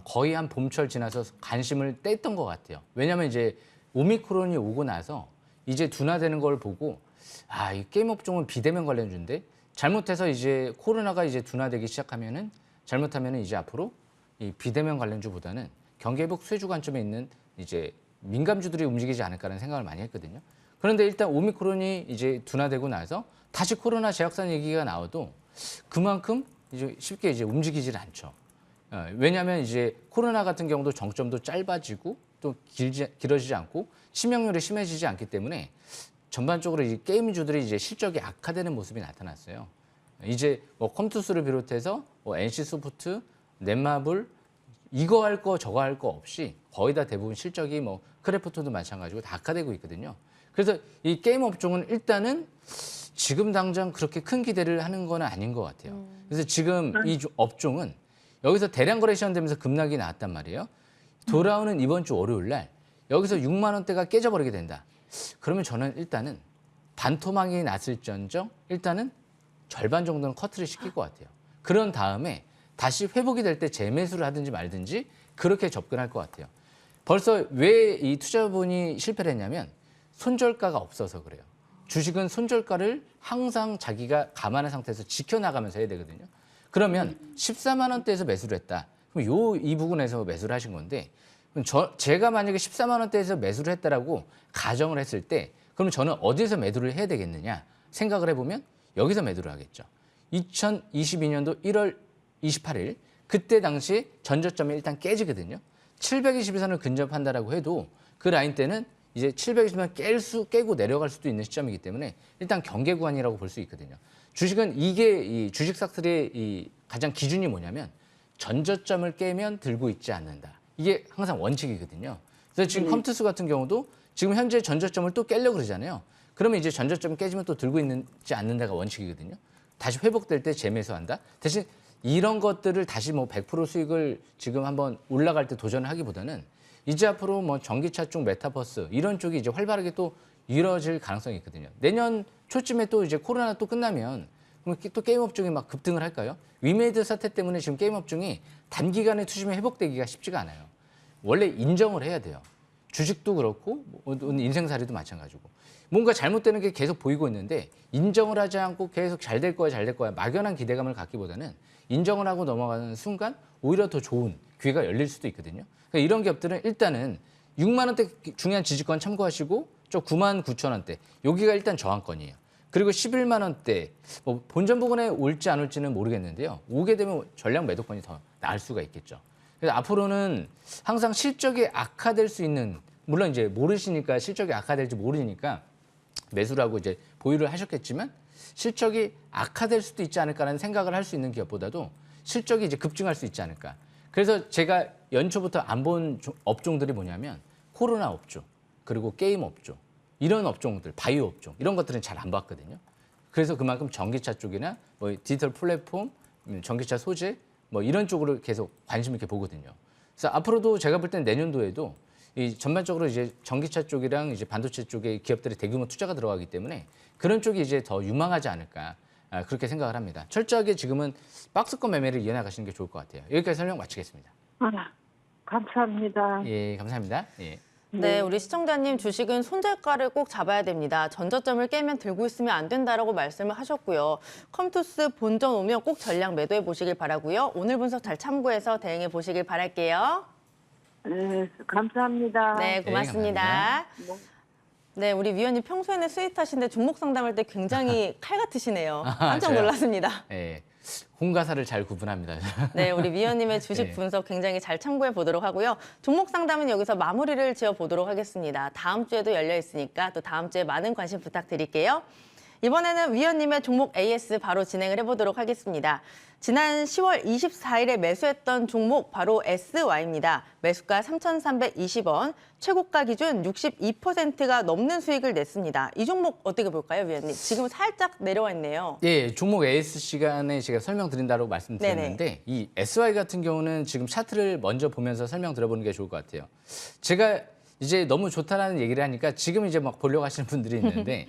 거의 한 봄철 지나서 관심을 뗐던 것 같아요. 왜냐하면 이제 오미크론이 오고 나서 이제 둔화되는 걸 보고 이 게임 업종은 비대면 관련주인데 잘못해서 이제 코로나가 이제 둔화되기 시작하면은 잘못하면은 이제 앞으로 이 비대면 관련주보다는 경기회복 수혜주 관점에 있는 이제 민감주들이 움직이지 않을까라는 생각을 많이 했거든요. 그런데 일단 오미크론이 이제 둔화되고 나서 다시 코로나 재확산 얘기가 나와도 그만큼 이제 쉽게 이제 움직이질 않죠. 왜냐하면 이제 코로나 같은 경우도 정점도 짧아지고 또 길어지지 않고 치명률이 심해지지 않기 때문에 전반적으로 이 게임주들이 이제 실적이 악화되는 모습이 나타났어요. 이제 뭐 컴투스를 비롯해서 뭐 NC소프트, 넷마블 이거 할 거 저거 할 거 없이 거의 다 대부분 실적이 뭐 크래프톤도 마찬가지고 다 악화되고 있거든요. 그래서 이 게임 업종은 일단은 지금 당장 그렇게 큰 기대를 하는 건 아닌 것 같아요. 그래서 지금 이 업종은 여기서 대량 거래 시험되면서 급락이 나왔단 말이에요. 돌아오는 이번 주 월요일 날 여기서 6만 원대가 깨져버리게 된다. 그러면 저는 일단은 반토막이 났을지언정 일단은 절반 정도는 커트를 시킬 것 같아요. 그런 다음에 다시 회복이 될 때 재매수를 하든지 말든지 그렇게 접근할 것 같아요. 벌써 왜 이 투자본이 실패를 했냐면 손절가가 없어서 그래요. 주식은 손절가를 항상 자기가 감안한 상태에서 지켜나가면서 해야 되거든요. 그러면 14만 원대에서 매수를 했다. 그럼 이 부분에서 매수를 하신 건데 그럼 제가 만약에 14만 원대에서 매수를 했다라고 가정을 했을 때 그럼 저는 어디에서 매도를 해야 되겠느냐 생각을 해보면 여기서 매도를 하겠죠. 2022년도 1월 28일 그때 당시 전저점이 일단 깨지거든요. 720선을 근접한다라고 해도 그 라인 때는 이제 720선 깨고 내려갈 수도 있는 시점이기 때문에 일단 경계 구간이라고 볼 수 있거든요. 주식은 이게 이 주식사들의 이 가장 기준이 뭐냐면 전저점을 깨면 들고 있지 않는다. 이게 항상 원칙이거든요. 그래서 지금 컴투스 같은 경우도 지금 현재 전저점을 또 깨려고 그러잖아요. 그러면 이제 전저점 깨지면 또 들고 있지 않는다가 원칙이거든요. 다시 회복될 때 재매수한다. 대신 이런 것들을 다시 뭐 100% 수익을 지금 한번 올라갈 때 도전을 하기보다는 이제 앞으로 뭐 전기차 쪽 메타버스 이런 쪽이 이제 활발하게 또 이루어질 가능성이 있거든요. 내년 초쯤에 또 이제 코로나 또 끝나면 그럼 또 게임 업종이 막 급등을 할까요? 위메이드 사태 때문에 지금 게임 업종이 단기간에 투심이 회복되기가 쉽지가 않아요. 원래 인정을 해야 돼요. 주식도 그렇고 인생살이도 마찬가지고 뭔가 잘못되는 게 계속 보이고 있는데 인정을 하지 않고 계속 잘 될 거야 막연한 기대감을 갖기보다는 인정을 하고 넘어가는 순간 오히려 더 좋은 기회가 열릴 수도 있거든요. 그러니까 이런 기업들은 일단은 6만 원대 중요한 지지권 참고하시고 저 9만 9천 원대 여기가 일단 저항권이에요. 그리고 11만 원대 뭐 본전 부근에 올지 안 올지는 모르겠는데요. 오게 되면 전략 매도권이 더 나을 수가 있겠죠. 그래서 앞으로는 항상 실적이 악화될 수 있는 물론 이제 모르시니까 실적이 악화될지 모르니까 매수를 하고 이제 보유를 하셨겠지만 실적이 악화될 수도 있지 않을까라는 생각을 할 수 있는 기업보다도 실적이 이제 급증할 수 있지 않을까. 그래서 제가 연초부터 안 본 업종들이 뭐냐면 코로나 업종, 그리고 게임 업종, 이런 업종들, 바이오 업종 이런 것들은 잘 안 봤거든요. 그래서 그만큼 전기차 쪽이나 뭐 디지털 플랫폼, 전기차 소재 뭐 이런 쪽으로 계속 관심 있게 보거든요. 그래서 앞으로도 제가 볼 땐 내년도에도 이 전반적으로 이제 전기차 쪽이랑 이제 반도체 쪽에 기업들이 대규모 투자가 들어가기 때문에 그런 쪽이 이제 더 유망하지 않을까 그렇게 생각을 합니다. 철저하게 지금은 박스권 매매를 이어나가시는 게 좋을 것 같아요. 여기까지 설명 마치겠습니다. 감사합니다. 예, 감사합니다. 예. 네, 우리 시청자님 주식은 손절가를 꼭 잡아야 됩니다. 전저점을 깨면 들고 있으면 안 된다라고 말씀을 하셨고요. 컴투스 본전 오면 꼭 전량 매도해 보시길 바라고요. 오늘 분석 잘 참고해서 대응해 보시길 바랄게요. 네, 감사합니다. 네, 고맙습니다. 네, 우리 위원님 평소에는 스윗하신데 종목 상담할 때 굉장히 칼 같으시네요. 깜짝 저요? 놀랐습니다. 예, 홍가사를 잘 구분합니다. 네, 우리 위원님의 주식 네. 분석 굉장히 잘 참고해 보도록 하고요. 종목 상담은 여기서 마무리를 지어 보도록 하겠습니다. 다음 주에도 열려 있으니까 또 다음 주에 많은 관심 부탁드릴게요. 이번에는 위원님의 종목 AS 바로 진행을 해보도록 하겠습니다. 지난 10월 24일에 매수했던 종목 바로 SY입니다. 매수가 3,320원, 최고가 기준 62%가 넘는 수익을 냈습니다. 이 종목 어떻게 볼까요, 위원님? 지금 살짝 내려와 있네요. 예, 종목 AS 시간에 제가 설명드린다고 말씀드렸는데 이 SY 같은 경우는 지금 차트를 먼저 보면서 설명 들어보는 게 좋을 것 같아요. 제가 이제 너무 좋다라는 얘기를 하니까 지금 이제 막 보려고 하시는 분들이 있는데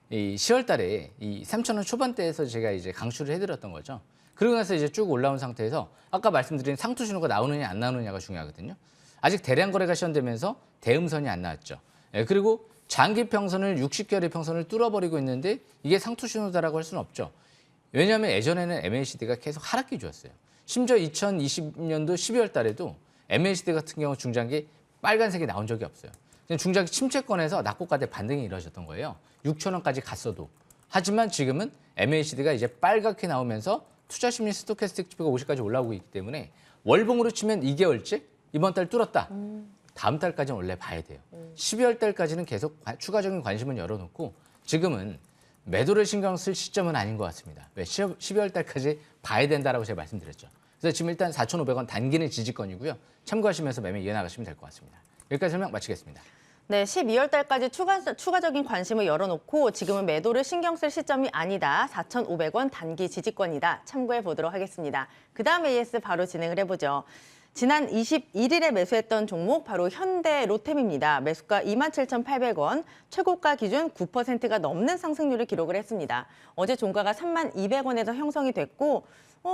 이 10월 달에 이 3,000원 초반대에서 제가 이제 강추를 해드렸던 거죠. 그러고 나서 이제 쭉 올라온 상태에서 아까 말씀드린 상투 신호가 나오느냐 안 나오느냐가 중요하거든요. 아직 대량 거래가 시현되면서 대음선이 안 나왔죠. 예, 그리고 장기 평선을 60개월의 평선을 뚫어버리고 있는데 이게 상투 신호다라고 할 수는 없죠. 왜냐하면 예전에는 MACD가 계속 하락 기조였어요. 심지어 2020년도 12월 달에도 MACD 같은 경우 중장기 빨간색이 나온 적이 없어요. 중장기 침체권에서 낙폭과대 반등이 이루어졌던 거예요. 6,000원까지 갔어도. 하지만 지금은 MACD가 이제 빨갛게 나오면서 투자심리 스토캐스틱 지표가 50까지 올라오고 있기 때문에 월봉으로 치면 2개월째 이번 달 뚫었다. 다음 달까지는 원래 봐야 돼요. 12월 달까지는 계속 추가적인 관심을 열어놓고 지금은 매도를 신경 쓸 시점은 아닌 것 같습니다. 왜 12월 달까지 봐야 된다라고 제가 말씀드렸죠. 그래서 지금 일단 4,500원 단기는 지지권이고요. 참고하시면서 매매 이어나가시면 될 것 같습니다. 여기까지 설명 마치겠습니다. 네, 12월 달까지 추가적인 관심을 열어놓고 지금은 매도를 신경 쓸 시점이 아니다. 4,500원 단기 지지권이다. 참고해 보도록 하겠습니다. 그 다음 AS 바로 진행을 해보죠. 지난 21일에 매수했던 종목 바로 현대 로템입니다. 매수가 27,800원, 최고가 기준 9%가 넘는 상승률을 기록을 했습니다. 어제 종가가 32,200원에서 형성이 됐고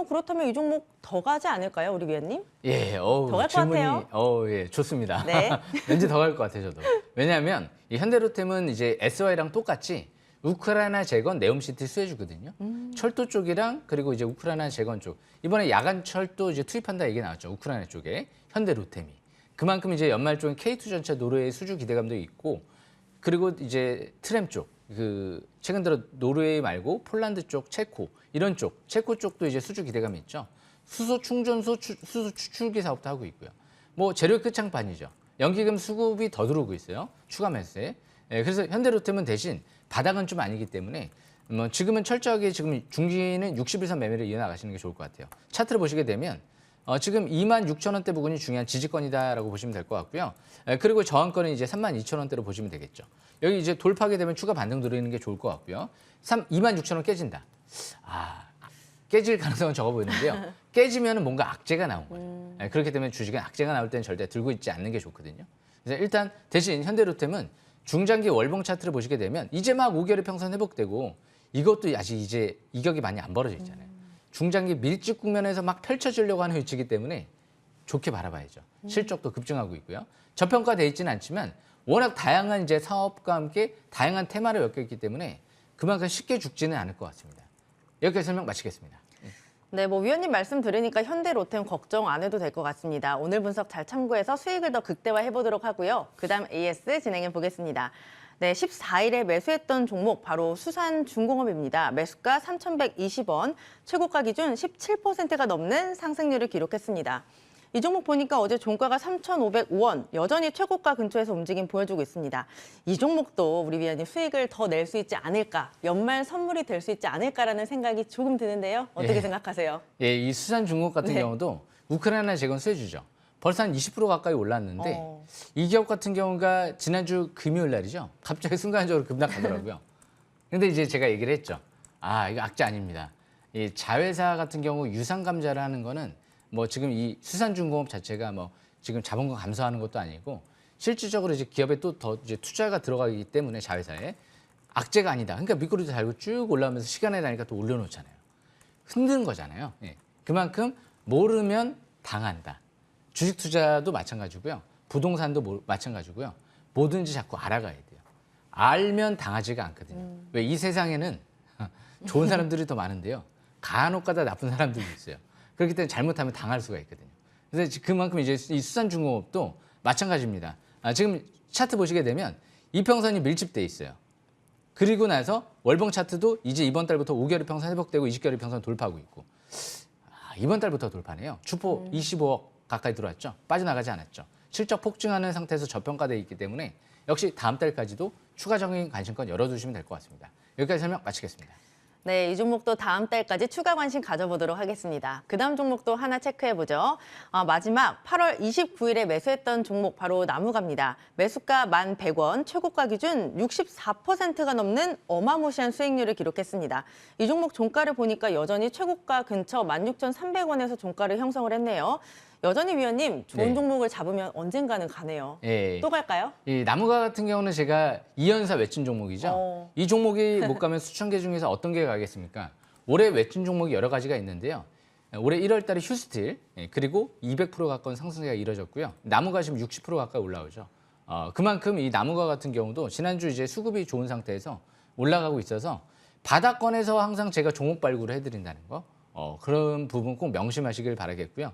그렇다면 이 종목 더 가지 않을까요, 우리 위원님? 예, 더 갈 것 같아요. 예, 좋습니다. 네. 왠지 더 갈 것 같아요, 저도. 왜냐하면 이 현대로템은 이제 SY랑 똑같이 우크라이나 재건, 네옴시티 수혜주거든요. 철도 쪽이랑 그리고 이제 우크라이나 재건 쪽. 이번에 야간 철도 이제 투입한다 얘기 나왔죠. 우크라이나 쪽에 현대 로템이. 그만큼 이제 연말 쪽에 K2 전차 노르웨이 수주 기대감도 있고 그리고 이제 트램 쪽. 그 최근 들어 노르웨이 말고 폴란드 쪽, 체코 이런 쪽, 체코 쪽도 이제 수주 기대감이 있죠. 수소 충전소 수소 추출기 사업도 하고 있고요. 뭐 재료 끝장판이죠. 연기금 수급이 더 들어오고 있어요. 추가 매수에. 예, 그래서 현대로템은 대신 바닥은 좀 아니기 때문에 뭐 지금은 철저하게 지금 중기는 60일선 매매를 이어나가시는 게 좋을 것 같아요. 차트를 보시게 되면 지금 26,000원대 부근이 중요한 지지권이다라고 보시면 될 것 같고요. 예, 그리고 저항권은 이제 32,000원대로 보시면 되겠죠. 여기 이제 돌파하게 되면 추가 반등 들어있는 게 좋을 것 같고요. 26,000원 깨진다. 깨질 가능성은 적어 보이는데요. 깨지면 뭔가 악재가 나온 거예요. 예, 그렇기 때문에 주식은 악재가 나올 때는 절대 들고 있지 않는 게 좋거든요. 그래서 일단 대신 현대로템은 중장기 월봉 차트를 보시게 되면 이제 막 5개월의 평선 회복되고 이것도 아직 이제 이격이 많이 안 벌어져 있잖아요. 중장기 밀집 국면에서 막 펼쳐지려고 하는 위치이기 때문에 좋게 바라봐야죠. 실적도 급증하고 있고요. 저평가돼 있지는 않지만 워낙 다양한 이제 사업과 함께 다양한 테마를 엮여 있기 때문에 그만큼 쉽게 죽지는 않을 것 같습니다. 여기까지 설명 마치겠습니다. 네, 뭐 위원님 말씀 들으니까 현대 로템 걱정 안 해도 될 것 같습니다. 오늘 분석 잘 참고해서 수익을 더 극대화해 보도록 하고요. 그다음 AS 진행해 보겠습니다. 네, 14일에 매수했던 종목 바로 수산중공업입니다. 매수가 3,120원, 최고가 기준 17%가 넘는 상승률을 기록했습니다. 이 종목 보니까 어제 종가가 3,505원, 여전히 최고가 근처에서 움직임 보여주고 있습니다. 이 종목도 우리 위원님 수익을 더 낼 수 있지 않을까, 연말 선물이 될 수 있지 않을까라는 생각이 조금 드는데요. 어떻게 생각하세요? 예, 이 수산중공업 같은 네. 경우도 우크라이나 재건 수혜주죠. 벌써 한 20% 가까이 올랐는데 이 기업 같은 경우가 지난주 금요일 날이죠. 갑자기 순간적으로 급락하더라고요. 근데 이제 제가 얘기를 했죠. 이거 악재 아닙니다. 이 자회사 같은 경우 유상감자를 하는 거는 뭐 지금 이 수산중공업 자체가 뭐 지금 자본금 감소하는 것도 아니고 실질적으로 이제 기업에 또 더 이제 투자가 들어가기 때문에 자회사에 악재가 아니다. 그러니까 미끄러져 달고 쭉 올라오면서 시간에 나니까 또 올려놓잖아요. 흔드는 거잖아요. 예. 그만큼 모르면 당한다. 주식 투자도 마찬가지고요. 부동산도 마찬가지고요. 뭐든지 자꾸 알아가야 돼요. 알면 당하지가 않거든요. 왜 이 세상에는 좋은 사람들이 더 많은데요. 간혹가다 나쁜 사람들이 있어요. 그렇기 때문에 잘못하면 당할 수가 있거든요. 그래서 그만큼 이제 이 수산중공업도 마찬가지입니다. 지금 차트 보시게 되면 이평선이 밀집돼 있어요. 그리고 나서 월봉 차트도 이제 이번 달부터 5개월 평선 회복되고 20개월 평선 돌파하고 있고 이번 달부터 돌파네요. 주포 25억 가까이 들어왔죠. 빠져나가지 않았죠. 실적 폭증하는 상태에서 저평가되어 있기 때문에 역시 다음 달까지도 추가적인 관심권 열어두시면 될 것 같습니다. 여기까지 설명 마치겠습니다. 네, 이 종목도 다음 달까지 추가 관심 가져보도록 하겠습니다. 그 다음 종목도 하나 체크해보죠. 마지막 8월 29일에 매수했던 종목 바로 나무가입니다. 매수가 1,100원, 최고가 기준 64%가 넘는 어마무시한 수익률을 기록했습니다. 이 종목 종가를 보니까 여전히 최고가 근처 16,300원에서 종가를 형성을 했네요. 여전히 위원님, 좋은 네. 종목을 잡으면 언젠가는 가네요. 예. 또 갈까요? 이 나무가 같은 경우는 제가 2연사 외진 종목이죠. 이 종목이 못 가면 수천 개 중에서 어떤 게 가겠습니까? 올해 외진 종목이 여러 가지가 있는데요. 올해 1월 달에 휴스틸, 그리고 200% 가까운 상승세가 이뤄졌고요. 나무가 지금 60% 가까이 올라오죠. 그만큼 이 나무가 같은 경우도 지난주 이제 수급이 좋은 상태에서 올라가고 있어서 바닥권에서 항상 제가 종목 발굴을 해드린다는 거. 그런 부분 꼭 명심하시길 바라겠고요.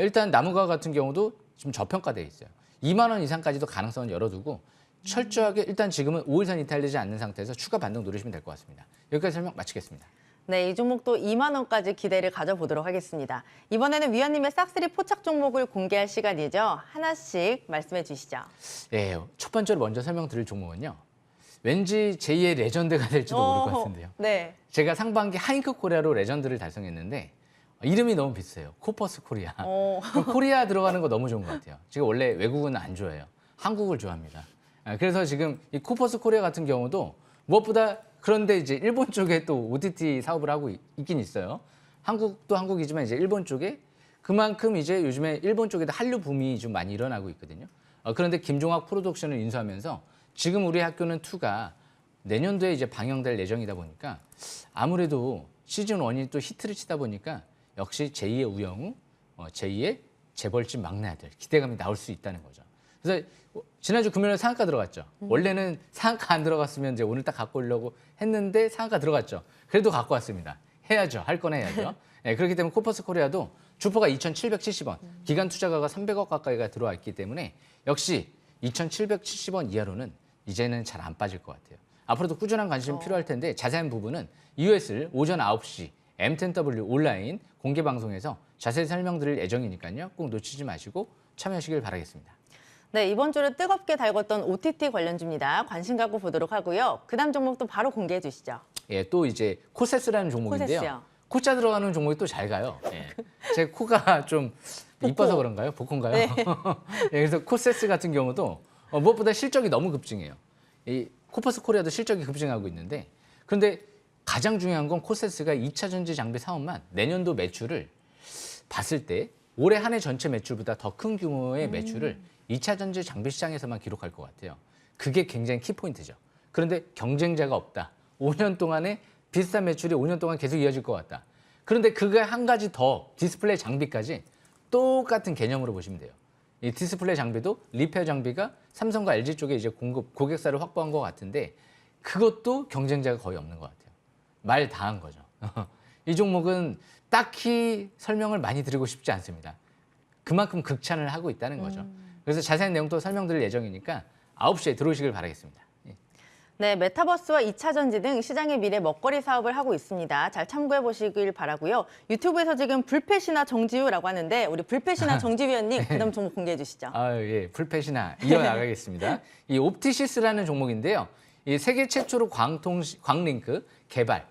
일단 나무가 같은 경우도 지금 저평가되어 있어요. 2만 원 이상까지도 가능성을 열어두고 철저하게 일단 지금은 5일선 이탈되지 않는 상태에서 추가 반등 누르시면 될 것 같습니다. 여기까지 설명 마치겠습니다. 네, 이 종목도 2만 원까지 기대를 가져보도록 하겠습니다. 이번에는 위원님의 싹쓸이 포착 종목을 공개할 시간이죠. 하나씩 말씀해 주시죠. 네, 첫 번째로 먼저 설명드릴 종목은요. 왠지 제2의 레전드가 될지도 모를 것 같은데요. 네. 제가 상반기 하이크 코리아로 레전드를 달성했는데 이름이 너무 비슷해요. 코퍼스 코리아. 코리아 들어가는 거 너무 좋은 것 같아요. 제가 원래 외국은 안 좋아해요. 한국을 좋아합니다. 그래서 지금 이 코퍼스 코리아 같은 경우도 무엇보다 그런데 이제 일본 쪽에 또 OTT 사업을 하고 있긴 있어요. 한국도 한국이지만 이제 일본 쪽에 그만큼 이제 요즘에 일본 쪽에도 한류 붐이 좀 많이 일어나고 있거든요. 그런데 김종학 프로덕션을 인수하면서 지금 우리 학교는 2가 내년도에 이제 방영될 예정이다 보니까 아무래도 시즌 1이 또 히트를 치다 보니까 역시 제2의 우영우, 제2의 재벌집 막내 아들 기대감이 나올 수 있다는 거죠. 그래서 지난주 금요일에 상한가 들어갔죠. 원래는 상한가 안 들어갔으면 이제 오늘 딱 갖고 오려고 했는데 상한가 들어갔죠. 그래도 갖고 왔습니다. 해야죠. 할 건 해야죠. 네, 그렇기 때문에 코퍼스 코리아도 주포가 2,770원, 기간 투자가가 300억 가까이가 들어와 있기 때문에 역시 2,770원 이하로는 이제는 잘 안 빠질 것 같아요. 앞으로도 꾸준한 관심이 필요할 텐데 자세한 부분은 EOS를 오전 9시 M10W 온라인 공개 방송에서 자세히 설명드릴 예정이니까요. 꼭 놓치지 마시고 참여하시길 바라겠습니다. 네, 이번 주를 뜨겁게 달궜던 OTT 관련주입니다. 관심 갖고 보도록 하고요. 그다음 종목도 바로 공개해 주시죠. 예, 또 이제 코세스라는 종목인데요. 코세스요. 코자 들어가는 종목이 또 잘 가요. 예. 제 코가 좀 이뻐서 그런가요? 복코인가요? 네. 예, 그래서 코세스 같은 경우도 무엇보다 실적이 너무 급증해요. 이 코퍼스 코리아도 실적이 급증하고 있는데 그런데 가장 중요한 건 코세스가 2차 전지 장비 사업만 내년도 매출을 봤을 때 올해 한 해 전체 매출보다 더 큰 규모의 매출을 2차 전지 장비 시장에서만 기록할 것 같아요. 그게 굉장히 키포인트죠. 그런데 경쟁자가 없다. 5년 동안에 비슷한 매출이 5년 동안 계속 이어질 것 같다. 그런데 그게 한 가지 더 디스플레이 장비까지 똑같은 개념으로 보시면 돼요. 이 디스플레이 장비도 리페어 장비가 삼성과 LG 쪽에 이제 공급 고객사를 확보한 것 같은데 그것도 경쟁자가 거의 없는 것 같아요. 말 다 한 거죠. 이 종목은 딱히 설명을 많이 드리고 싶지 않습니다. 그만큼 극찬을 하고 있다는 거죠. 그래서 자세한 내용도 설명드릴 예정이니까 9시에 들어오시길 바라겠습니다. 예. 네, 메타버스와 2차 전지 등 시장의 미래 먹거리 사업을 하고 있습니다. 잘 참고해 보시길 바라고요. 유튜브에서 지금 불패시나 정지우라고 하는데 우리 불패시나 정지 위원님 그다음 종목 공개해 주시죠. 예, 불패시나 이어나가겠습니다. 이 옵티시스라는 종목인데요. 이 세계 최초로 광링크 개발,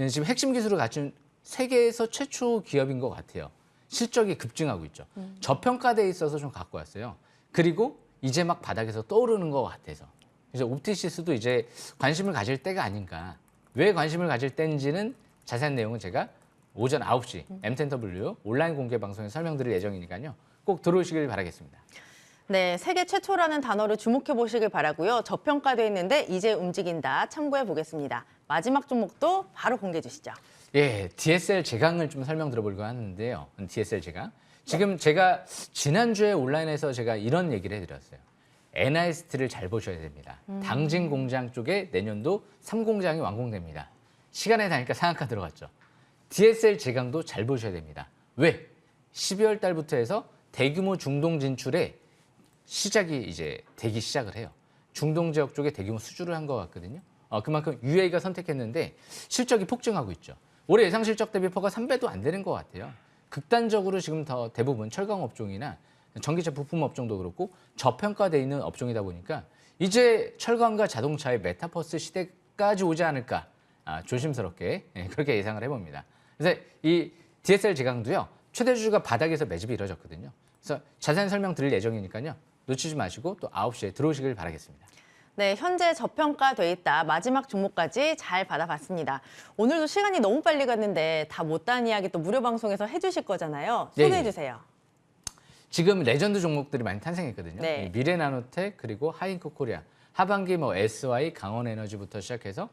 지금 핵심 기술을 갖춘 세계에서 최초 기업인 것 같아요. 실적이 급증하고 있죠. 저평가돼 있어서 좀 갖고 왔어요. 그리고 이제 막 바닥에서 떠오르는 것 같아서. 그래서 옵티시스도 이제 관심을 가질 때가 아닌가. 왜 관심을 가질 때인지는 자세한 내용은 제가 오전 9시 M10W 온라인 공개 방송에 설명드릴 예정이니까요. 꼭 들어오시길 바라겠습니다. 네, 세계 최초라는 단어를 주목해 보시길 바라고요. 저평가돼 있는데 이제 움직인다. 참고해 보겠습니다. 마지막 종목도 바로 공개해 주시죠. 예, DSL 제강을 좀 설명 들어보려고 하는데요. DSL 제강. 지금 제가 지난주에 온라인에서 제가 이런 얘기를 해드렸어요. NIST를 잘 보셔야 됩니다. 당진 공장 쪽에 내년도 3공장이 완공됩니다. 시간에 다니까 상한가 들어갔죠. DSL 제강도 잘 보셔야 됩니다. 왜? 12월 달부터 해서 대규모 중동 진출에 시작이 이제 되기 시작을 해요. 중동 지역 쪽에 대규모 수주를 한 것 같거든요. 그만큼 UAE가 선택했는데 실적이 폭증하고 있죠. 올해 예상 실적 대비 퍼가 3배도 안 되는 것 같아요. 극단적으로 지금 더 대부분 철강 업종이나 전기차 부품 업종도 그렇고 저평가돼 있는 업종이다 보니까 이제 철강과 자동차의 메타버스 시대까지 오지 않을까 조심스럽게 그렇게 예상을 해봅니다. 그래서 이 DSL 제강도요 최대 주주가 바닥에서 매집이 이루어졌거든요. 그래서 자세한 설명 드릴 예정이니까요 놓치지 마시고 또 9시에 들어오시길 바라겠습니다. 네, 현재 저평가돼 있다. 마지막 종목까지 잘 받아봤습니다. 오늘도 시간이 너무 빨리 갔는데 다 못다한 이야기 또 무료 방송에서 해주실 거잖아요. 소개해 주세요. 지금 레전드 종목들이 많이 탄생했거든요. 네. 미래나노텍 그리고 하이인크 코리아, 하반기 SY, 강원에너지부터 시작해서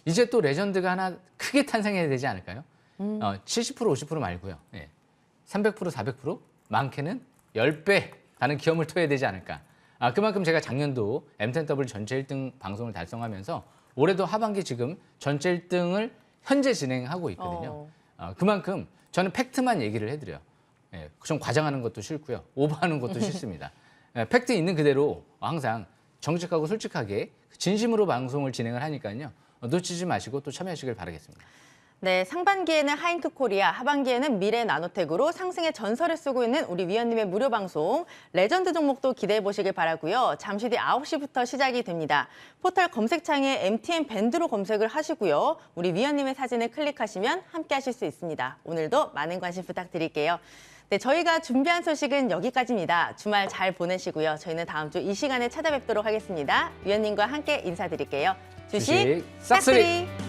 이제 또 레전드가 하나 크게 탄생해야 되지 않을까요? 70% 50% 말고요. 300% 400% 많게는 10배 가는 기업을 토해야 되지 않을까. 그만큼 제가 작년도 M10W 전체 1등 방송을 달성하면서 올해도 하반기 지금 전체 1등을 현재 진행하고 있거든요. 그만큼 저는 팩트만 얘기를 해드려요. 좀 과장하는 것도 싫고요. 오버하는 것도 싫습니다. 팩트 있는 그대로 항상 정직하고 솔직하게 진심으로 방송을 진행을 하니까요. 놓치지 마시고 또 참여하시길 바라겠습니다. 네, 상반기에는 하이인크 코리아, 하반기에는 미래 나노텍으로 상승의 전설을 쓰고 있는 우리 위원님의 무료 방송 레전드 종목도 기대해 보시길 바라고요. 잠시 뒤 9시부터 시작이 됩니다. 포털 검색창에 MTN 밴드로 검색을 하시고요. 우리 위원님의 사진을 클릭하시면 함께 하실 수 있습니다. 오늘도 많은 관심 부탁드릴게요. 네, 저희가 준비한 소식은 여기까지입니다. 주말 잘 보내시고요. 저희는 다음 주 이 시간에 찾아뵙도록 하겠습니다. 위원님과 함께 인사드릴게요. 주식 싹쓸이!